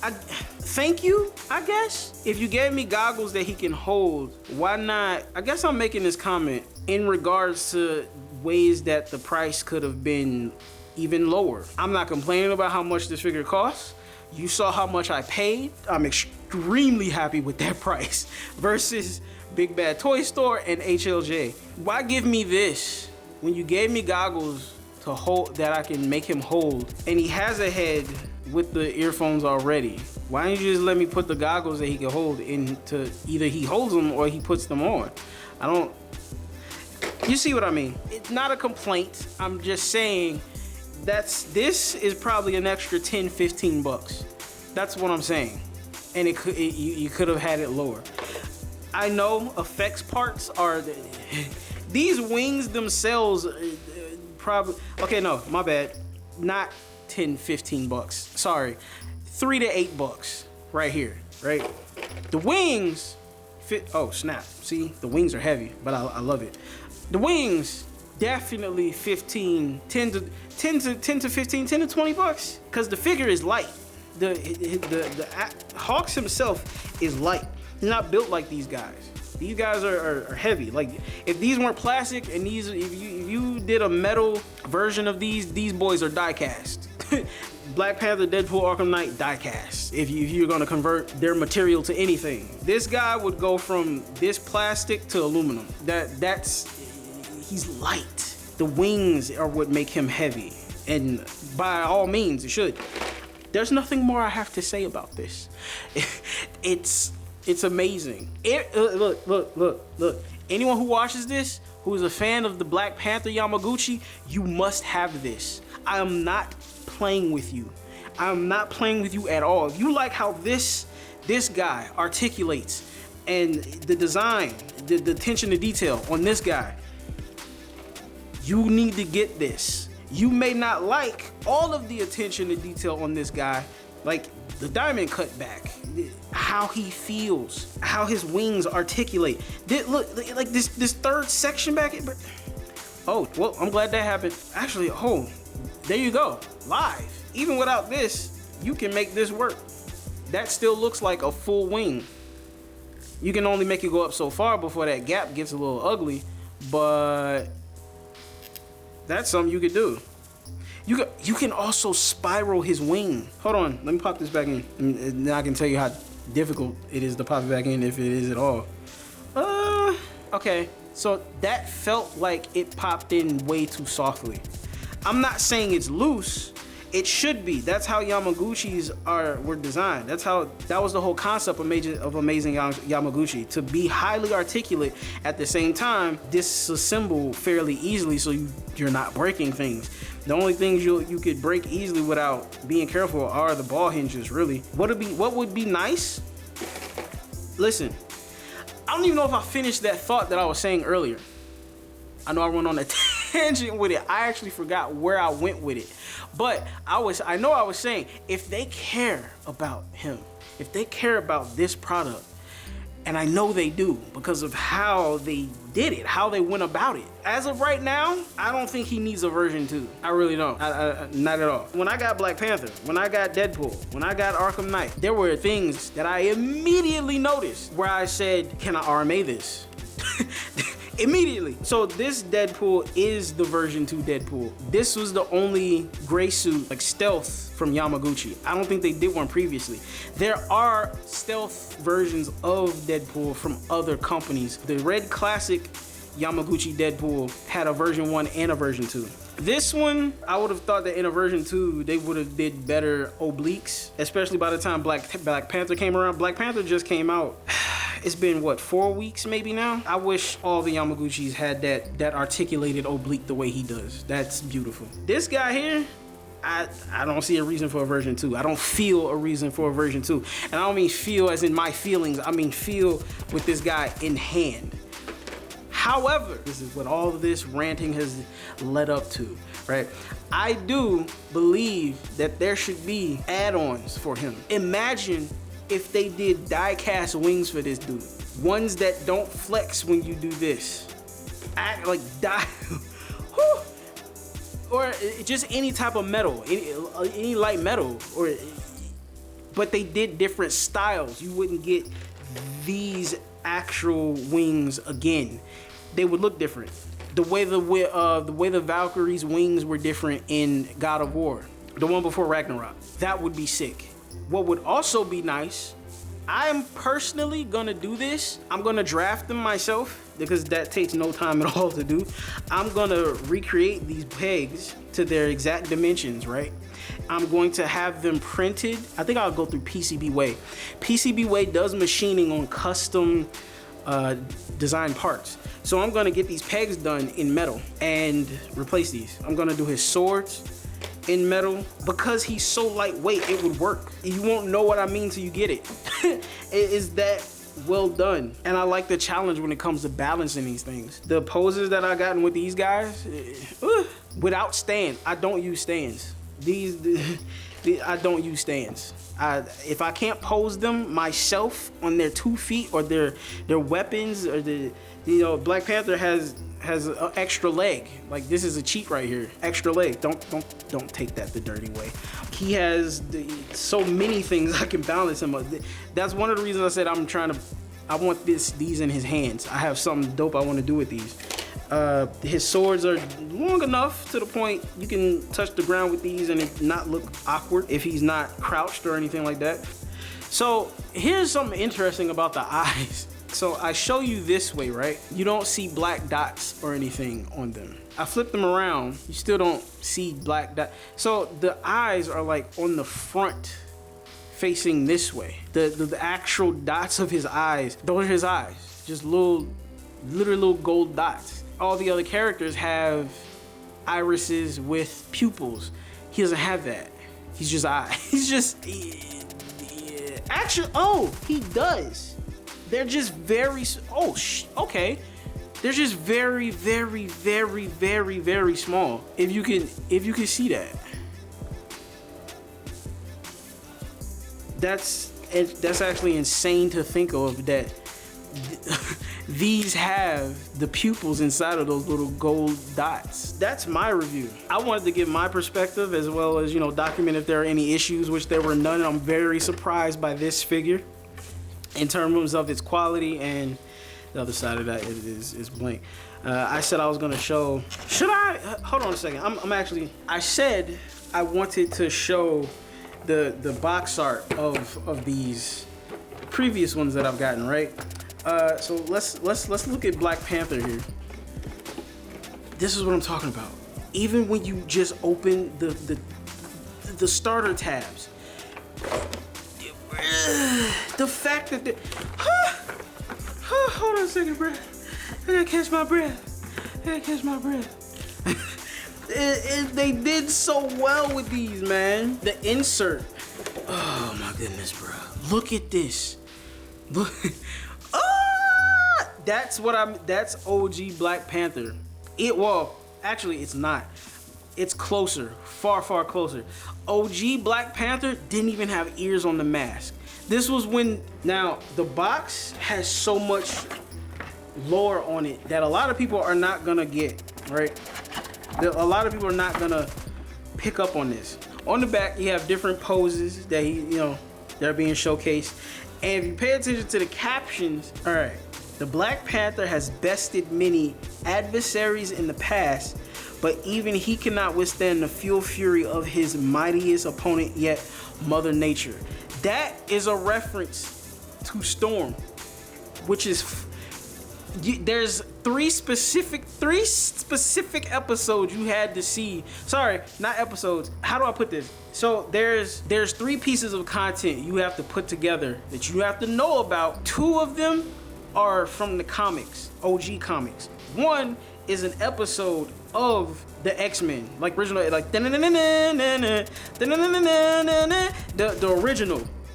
[SPEAKER 1] Thank you, I guess. If you gave me goggles that he can hold, why not? I guess I'm making this comment in regards to ways that the price could have been even lower. I'm not complaining about how much this figure costs. You saw how much I paid. I'm extremely happy with that price versus BigBadToyStore and HLJ. Why give me this when you gave me goggles to hold that I can make him hold, and he has a head with the earphones already? Why don't you just let me put the goggles that he can hold into, either he holds them or he puts them on? You see what I mean? It's not a complaint. I'm just saying this is probably an extra 10, 15 bucks. That's what I'm saying. And you could have had it lower. I know effects parts are, these wings themselves, probably, okay, no, my bad. Not 10, 15 bucks. Sorry. 3 to 8 bucks right here, right? The wings fit, oh snap. See, the wings are heavy, but I love it. The wings, definitely 10 to 15, 10 to 20 bucks. Cause the figure is light. The HAWKS himself is light. He's not built like these guys. These guys are heavy. Like, if these weren't plastic and if you did a metal version of these boys are die cast. Black Panther, Deadpool, Arkham Knight, die cast. If you're gonna convert their material to anything. This guy would go from this plastic to aluminum. He's light. The wings are what make him heavy. And by all means, it should. There's nothing more I have to say about this. It's amazing. Look. Anyone who watches this, who is a fan of the Black Panther Yamaguchi, you must have this. I am not playing with you. I am not playing with you at all. If you like how this guy articulates and the design, the attention to detail on this guy, you need to get this. You may not like all of the attention to detail on this guy, like the diamond cut back, how he feels, how his wings articulate. Look, like this third section back. Oh, well, I'm glad that happened. Actually, oh, there you go, live. Even without this, you can make this work. That still looks like a full wing. You can only make it go up so far before that gap gets a little ugly, but that's something you could do. You can also spiral his wing. Hold on, let me pop this back in, and then I can tell you how difficult it is to pop it back in, if it is at all. Okay, so that felt like it popped in way too softly. I'm not saying it's loose. It should be. That's how Yamaguchis were designed. That was the whole concept of Amazing Yamaguchi, to be highly articulate at the same time disassemble fairly easily, so you're not breaking things. The only things you could break easily without being careful are the ball hinges, really. What would be nice? Listen, I don't even know if I finished that thought that I was saying earlier. I know I went on a tangent with it. I actually forgot where I went with it. But I know I was saying, if they care about him, if they care about this product, and I know they do because of how they did it, how they went about it. As of right now, I don't think he needs a version 2. I really don't. Not at all. When I got Black Panther, when I got Deadpool, when I got Arkham Knight, there were things that I immediately noticed where I said, can I RMA this? Immediately. So this Deadpool is the version 2 Deadpool. This was the only gray suit, like stealth, from Yamaguchi. I don't think they did one previously. There are stealth versions of Deadpool from other companies. The red classic Yamaguchi Deadpool had a version 1 and a version 2. This one, I would have thought that in a version 2, they would have did better obliques, especially by the time Black Panther came around. Black Panther just came out. It's been, what, 4 weeks maybe now? I wish all the Yamaguchis had that articulated oblique the way he does. That's beautiful. This guy here, I don't see a reason for a version 2. I don't feel a reason for a version 2. And I don't mean feel as in my feelings. I mean feel with this guy in hand. However, this is what all of this ranting has led up to, right? I do believe that there should be add-ons for him. Imagine if they did die-cast wings for this dude. Ones that don't flex when you do this. Act like die. Or just any type of metal, any light metal. But they did different styles. You wouldn't get these actual wings again. They would look different. The way the Valkyrie's wings were different in God of War, the one before Ragnarok. That would be sick. What would also be nice, I'm personally gonna do this. I'm gonna draft them myself because that takes no time at all to do. I'm gonna recreate these pegs to their exact dimensions, right? I'm going to have them printed. I think I'll go through PCBWay. PCBWay does machining on custom design parts. So I'm gonna get these pegs done in metal and replace these. I'm gonna do his swords in metal. Because he's so lightweight, it would work. You won't know what I mean till you get it. It is that well done. And I like the challenge when it comes to balancing these things. The poses that I gotten with these guys, without stand, I don't use stands. I don't use stands. If I can't pose them myself on their 2 feet or their weapons, or Black Panther has an extra leg. Like, this is a cheat right here. Extra leg. Don't take that the dirty way. He has so many things I can balance him up. That's one of the reasons I said I want these in his hands. I have something dope I want to do with these. His swords are long enough to the point you can touch the ground with these and it not look awkward if he's not crouched or anything like that. So here's something interesting about the eyes. So I show you this way, right? You don't see black dots or anything on them. I flip them around, you still don't see black dots. So the eyes are like on the front facing this way. The actual dots of his eyes, those are his eyes. Just literally little gold dots. All the other characters have irises with pupils. He doesn't have that. He's just he's just, actually, oh, he does. They're just very, okay. They're just very, very, very, very, very small. If you can see that. That's actually insane to think of, that these have the pupils inside of those little gold dots. That's my review. I wanted to give my perspective as well as, document if there are any issues, which there were none. I'm very surprised by this figure in terms of its quality, and the other side of that is blank. I said I was gonna show, hold on a second. I said I wanted to show the box art of these previous ones that I've gotten, right? So let's look at Black Panther here. This is what I'm talking about. Even when you just open the starter tabs, the fact that hold on a second, bro. I gotta catch my breath. They did so well with these, man. The insert. Oh my goodness, bro. Look at this. Look. That's OG Black Panther. Well, actually it's not. it's closer, far, far closer. OG Black Panther didn't even have ears on the mask. This was when, now the box has so much lore on it that a lot of people are not gonna get, right? A lot of people are not gonna pick up on this. On the back, you have different poses that they're being showcased. And if you pay attention to the captions, all right, the Black Panther has bested many adversaries in the past, but even he cannot withstand the fury of his mightiest opponent yet, Mother Nature. That is a reference to Storm, which is, there's three specific episodes you had to see. Sorry, not episodes. How do I put this? So there's 3 pieces of content you have to put together that you have to know about. 2 of them are from the comics, OG comics. 1 is an episode of the X-Men, like original, like the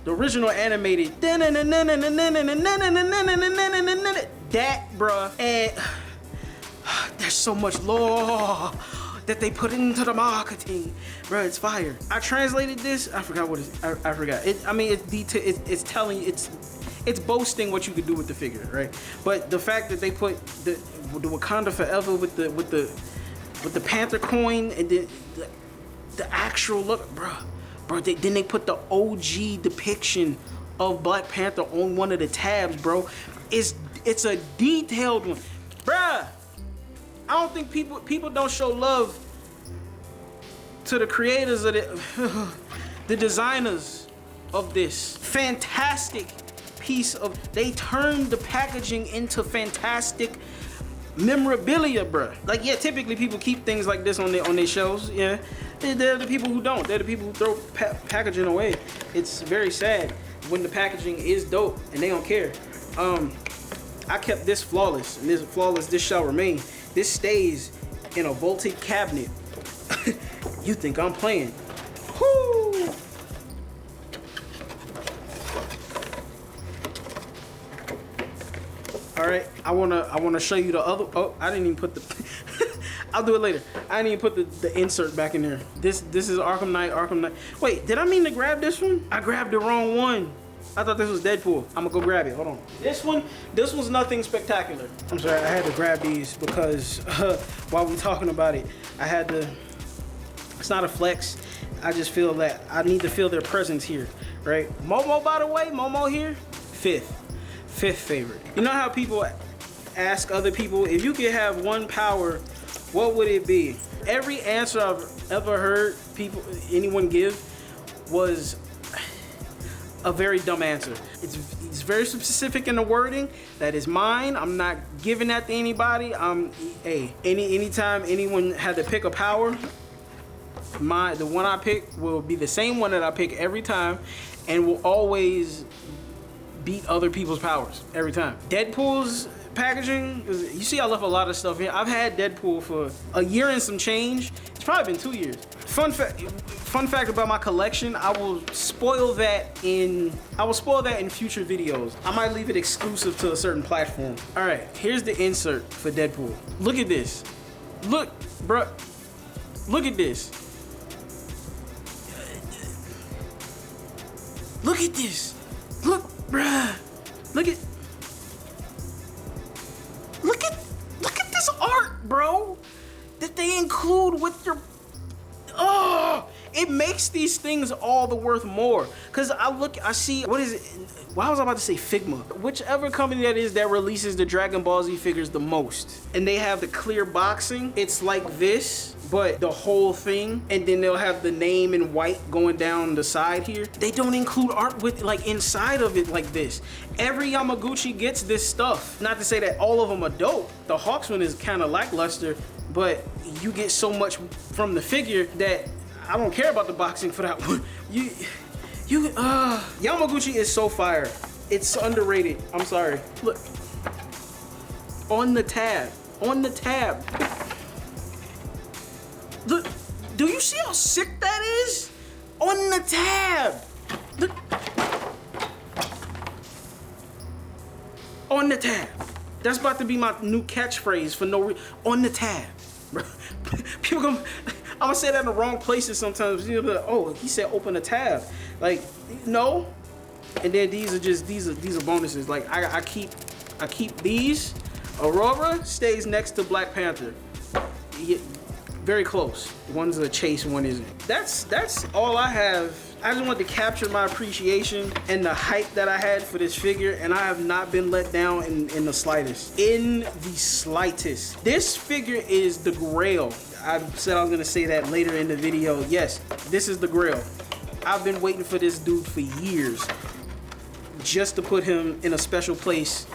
[SPEAKER 1] original animated. That, bruh, and there's so much lore that they put into the marketing, bruh. It's fire. I translated this. I forgot what it's. I forgot. I mean, it's detail. It's telling. It's boasting what you could do with the figure, right? But the fact that they put the Wakanda Forever with the Panther coin and the actual look, bruh. Then they put the OG depiction of Black Panther on one of the tabs, bro. It's a detailed one, bruh. I don't think people don't show love to the creators of the designers of this fantastic piece of. They turned the packaging into fantastic memorabilia, bruh. Like, yeah, typically people keep things like this on their shows. Yeah, they're the people who don't. They're the people who throw packaging away. It's very sad when the packaging is dope and they don't care. I kept this flawless, and this shall remain. This stays in a vaulted cabinet. You think I'm playing? Whoo! All right, I wanna show you the other. Oh, I didn't even put the. I'll do it later. I didn't even put the insert back in there. This is Arkham Knight. Wait, did I mean to grab this one? I grabbed the wrong one. I thought this was Deadpool. I'm gonna go grab it. Hold on. This one's nothing spectacular. I'm sorry, I had to grab these because while we're talking about it, I had to. It's not a flex. I just feel that I need to feel their presence here, right? Momo, by the way, Momo here, fifth favorite. You know how people ask other people, if you could have one power, what would it be? Every answer I've ever heard anyone give was a very dumb answer. It's very specific in the wording. That is mine. I'm not giving that to anybody. Anytime anyone had to pick a power, the one I pick will be the same one that I pick every time, and will always beat other people's powers every time. Deadpool's packaging, you see I left a lot of stuff here. I've had Deadpool for a year and some change. It's probably been 2 years. Fun fact about my collection, I will spoil that in future videos. I might leave it exclusive to a certain platform. All right, here's the insert for Deadpool. Look at this. Look, bruh. Look at this. Look at this. Look, bruh. Look at this art, bro. That they include with your. Oh, it makes these things all the worth more. Cause I see, what is it? Why was I about to say Figma? Whichever company that is that releases the Dragon Ball Z figures the most, and they have the clear boxing. It's like this, but the whole thing, and then they'll have the name in white going down the side here. They don't include art with like inside of it like this. Every Yamaguchi gets this stuff. Not to say that all of them are dope. The HAWKS one is kind of lackluster, but you get so much from the figure that I don't care about the boxing for that one. Yamaguchi is so fire. It's underrated. I'm sorry. Look. On the tab. Look. Do you see how sick that is? On the tab. Look. On the tab. That's about to be my new catchphrase for no reason. On the tab. People come. gonna say that in the wrong places sometimes. You'll be like, oh, he said open a tab. Like, no. And then these are bonuses. Like I keep these. Aurora stays next to Black Panther. Very close. One's a chase, one isn't. That's all I have. I just wanted to capture my appreciation and the hype that I had for this figure, and I have not been let down in the slightest. In the slightest. This figure is the grail. I said I was gonna say that later in the video. Yes, this is the grail. I've been waiting for this dude for years just to put him in a special place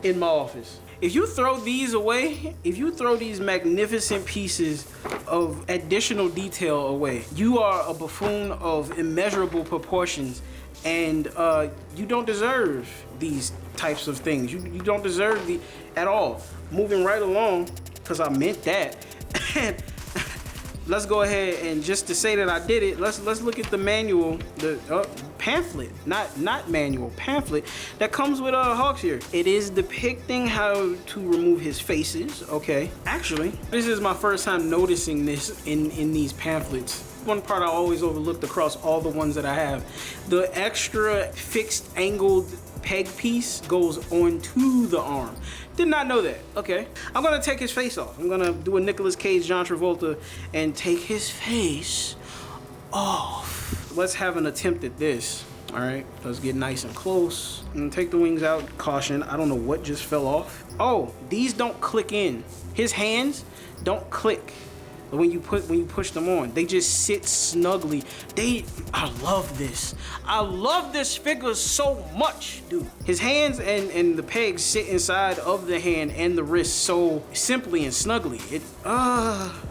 [SPEAKER 1] in my office. If you throw these away, if you throw these magnificent pieces of additional detail away, you are a buffoon of immeasurable proportions, and you don't deserve these types of things. You don't deserve the at all. Moving right along, because I meant that. Let's go ahead and just to say that I did it, let's look at the manual, the pamphlet, not manual, pamphlet that comes with HAWKS here. It is depicting how to remove his faces, okay. Actually, this is my first time noticing this in these pamphlets. One part I always overlooked across all the ones that I have. The extra fixed angled peg piece goes onto the arm. Did not know that. Okay. I'm gonna take his face off. I'm gonna do a Nicolas Cage, John Travolta, and take his face off. Let's have an attempt at this. All right, let's get nice and close. And take the wings out. Caution, I don't know what just fell off. Oh, these don't click in. His hands don't click when you push them on. They just sit snugly. I love this. I love this figure so much, dude. His hands and the pegs sit inside of the hand and the wrist so simply and snugly.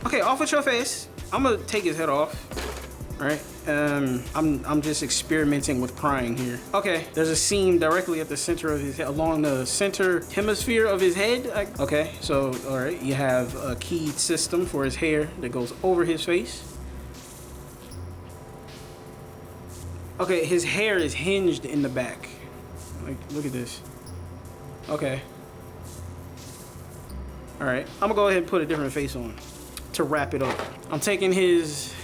[SPEAKER 1] Okay, off with your face. I'm gonna take his head off. All right, I'm just experimenting with prying here. Okay, there's a seam directly at the center of his head, along the center hemisphere of his head. Okay, so all right, you have a keyed system for his hair that goes over his face. Okay, his hair is hinged in the back. Like, look at this. Okay. All right, I'm gonna go ahead and put a different face on to wrap it up. I'm taking his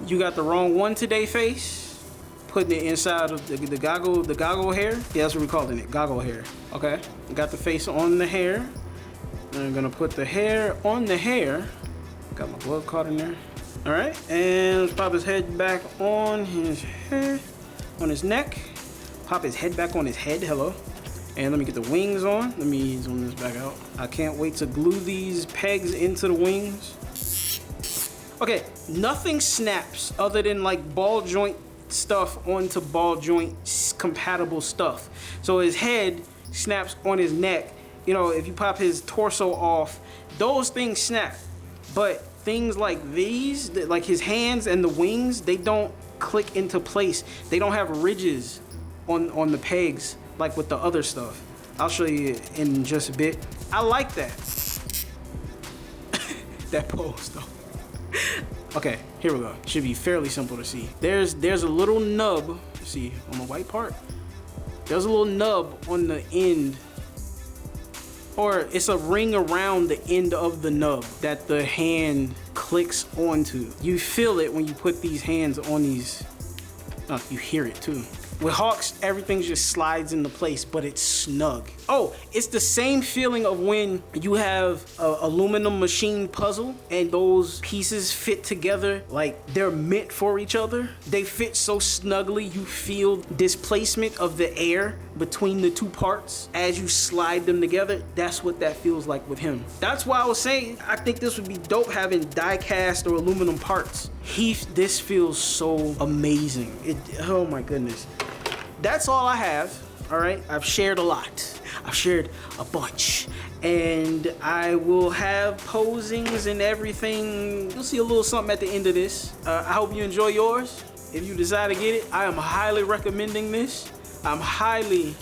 [SPEAKER 1] "you got the wrong one today" face, putting it inside of the goggle hair. Yeah, that's what we're calling it, goggle hair. Okay, got the face on the hair. And I'm gonna put the hair on the hair. Got my glove caught in there. All right, and let's pop his head back on his head, on his neck. Pop his head back on his head, hello. And let me get the wings on. Let me zoom this back out. I can't wait to glue these pegs into the wings. Okay, nothing snaps other than like ball joint stuff onto ball joint compatible stuff. So his head snaps on his neck. You know, if you pop his torso off, those things snap. But things like these, like his hands and the wings, they don't click into place. They don't have ridges on the pegs like with the other stuff. I'll show you in just a bit. I like that. That pose though. Okay, here we go. Should be fairly simple to see. There's a little nub, see on the white part. There's a little nub on the end, or it's a ring around the end of the nub that the hand clicks onto. You feel it when you put these hands on these. Oh, you hear it too. With HAWKS, everything just slides into place, but it's snug. Oh, it's the same feeling of when you have an aluminum machine puzzle and those pieces fit together like they're meant for each other. They fit so snugly, you feel displacement of the air between the two parts as you slide them together. That's what that feels like with him. That's why I was saying, I think this would be dope having die cast or aluminum parts. This feels so amazing. Oh my goodness. That's all I have, all right? I've shared a lot. I've shared a bunch. And I will have posings and everything. You'll see a little something at the end of this. I hope you enjoy yours. If you decide to get it, I am highly recommending this. I'm highly,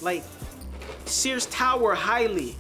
[SPEAKER 1] like Sears Tower highly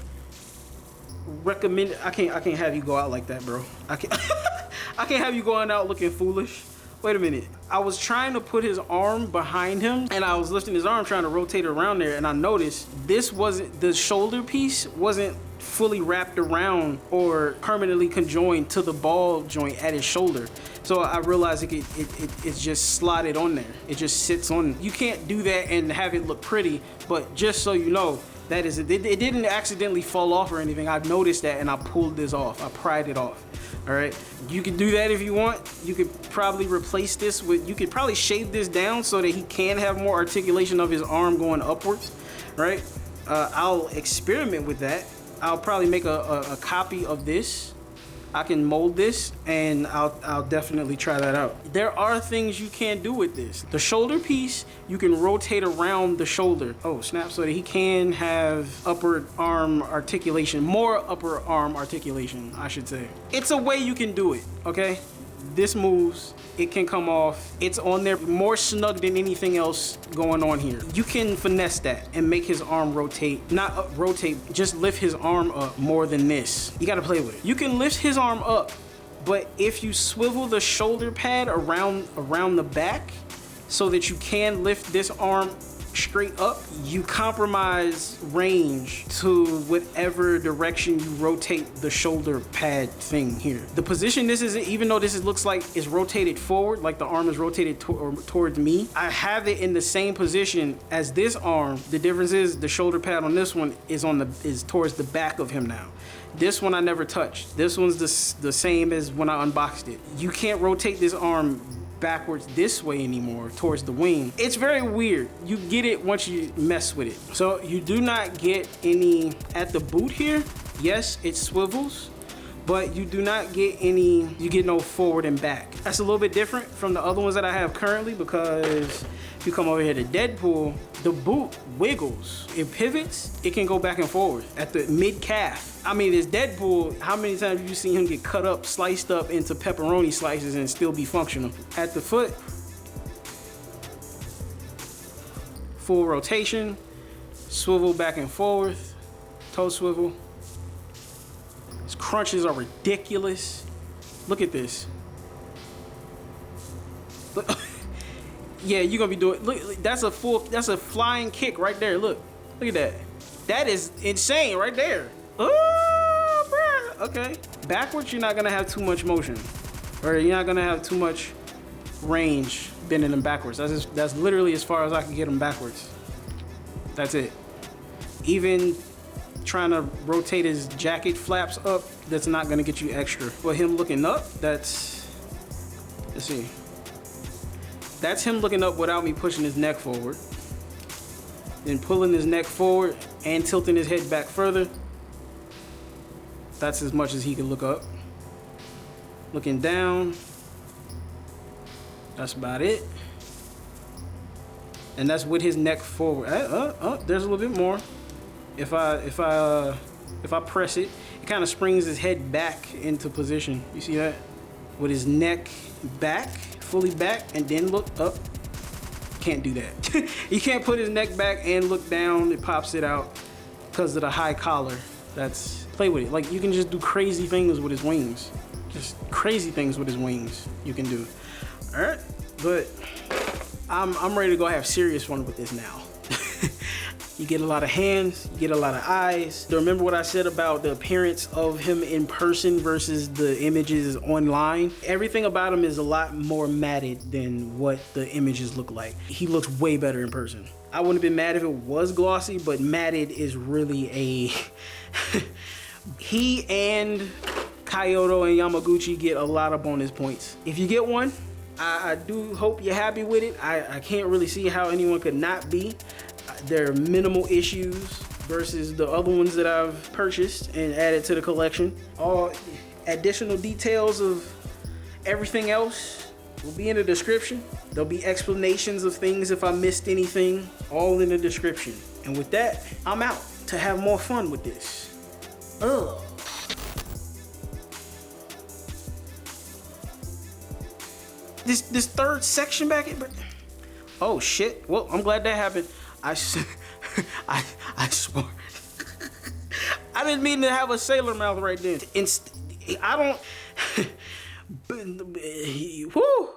[SPEAKER 1] recommend. I can't have you go out like that, bro. I can't have you going out looking foolish. Wait a minute. I was trying to put his arm behind him and I was lifting his arm trying to rotate it around there, and I noticed this wasn't, the shoulder piece wasn't fully wrapped around or permanently conjoined to the ball joint at his shoulder. So I realized it's just slotted on there. It just sits on. You can't do that and have it look pretty, but just so you know, that is it. It didn't accidentally fall off or anything. I've noticed that and I pulled this off. I pried it off. All right, you can do that if you want. You could probably replace this with, you could probably shave this down so that he can have more articulation of his arm going upwards, right? I'll experiment with that. I'll probably make a copy of this. I can mold this and I'll definitely try that out. There are things you can do with this. The shoulder piece, you can rotate around the shoulder. Oh snap, so that he can have upper arm articulation, more upper arm articulation, I should say. It's a way you can do it, okay? This moves, it can come off. It's on there more snug than anything else going on here. You can finesse that and make his arm rotate, not rotate, just lift his arm up more than this. You gotta play with it. You can lift his arm up, but if you swivel the shoulder pad around the back so that you can lift this arm straight up, you compromise range to whatever direction you rotate the shoulder pad thing here. The position this is in, even though this looks like it's rotated forward, like the arm is rotated towards me, I have it in the same position as this arm. The difference is the shoulder pad on this one is towards the back of him now. This one I never touched. This one's the same as when I unboxed it. You can't rotate this arm backwards this way anymore towards the wing. It's very weird. You get it once you mess with it. So you do not get any at the boot here. Yes, it swivels, but you do not get any, you get no forward and back. That's a little bit different from the other ones that I have currently, because if you come over here to Deadpool, the boot wiggles. It pivots, it can go back and forward at the mid calf. I mean, it's Deadpool. How many times have you seen him get cut up, sliced up into pepperoni slices and still be functional? At the foot, full rotation, swivel back and forth, toe swivel. His crunches are ridiculous. Look at this. Look. Yeah, you're gonna be doing, look, that's a flying kick right there. Look at that. That is insane right there. Oh, bruh. Okay. Backwards, you're not gonna have too much motion, or you're not gonna have too much range bending them backwards. That's literally as far as I can get them backwards. That's it. Even trying to rotate his jacket flaps up, that's not gonna get you extra. For him looking up, let's see. That's him looking up without me pushing his neck forward. Then pulling his neck forward and tilting his head back further. That's as much as he can look up. Looking down. That's about it. And that's with his neck forward. There's a little bit more. If I press it, it kind of springs his head back into position. You see that? With his neck back, fully back, and then look up. Can't do that. You can't put his neck back and look down. It pops it out because of the high collar. That's, play with it. Like, you can just do crazy things with his wings. Just crazy things with his wings you can do. All right, but I'm ready to go have serious fun with this now. You get a lot of hands, you get a lot of eyes. Remember what I said about the appearance of him in person versus the images online? Everything about him is a lot more matted than what the images look like. He looks way better in person. I wouldn't have been mad if it was glossy, but matted is really a... He and Keigo and Yamaguchi get a lot of bonus points. If you get one, I do hope you're happy with it. I can't really see how anyone could not be. There are minimal issues versus the other ones that I've purchased and added to the collection. All additional details of everything else will be in the description. There'll be explanations of things if I missed anything, all in the description. And with that, I'm out to have more fun with this. Ugh. This third section back in, but oh shit. Well, I'm glad that happened. I swore. I didn't mean to have a sailor mouth right then. I don't. Whoo.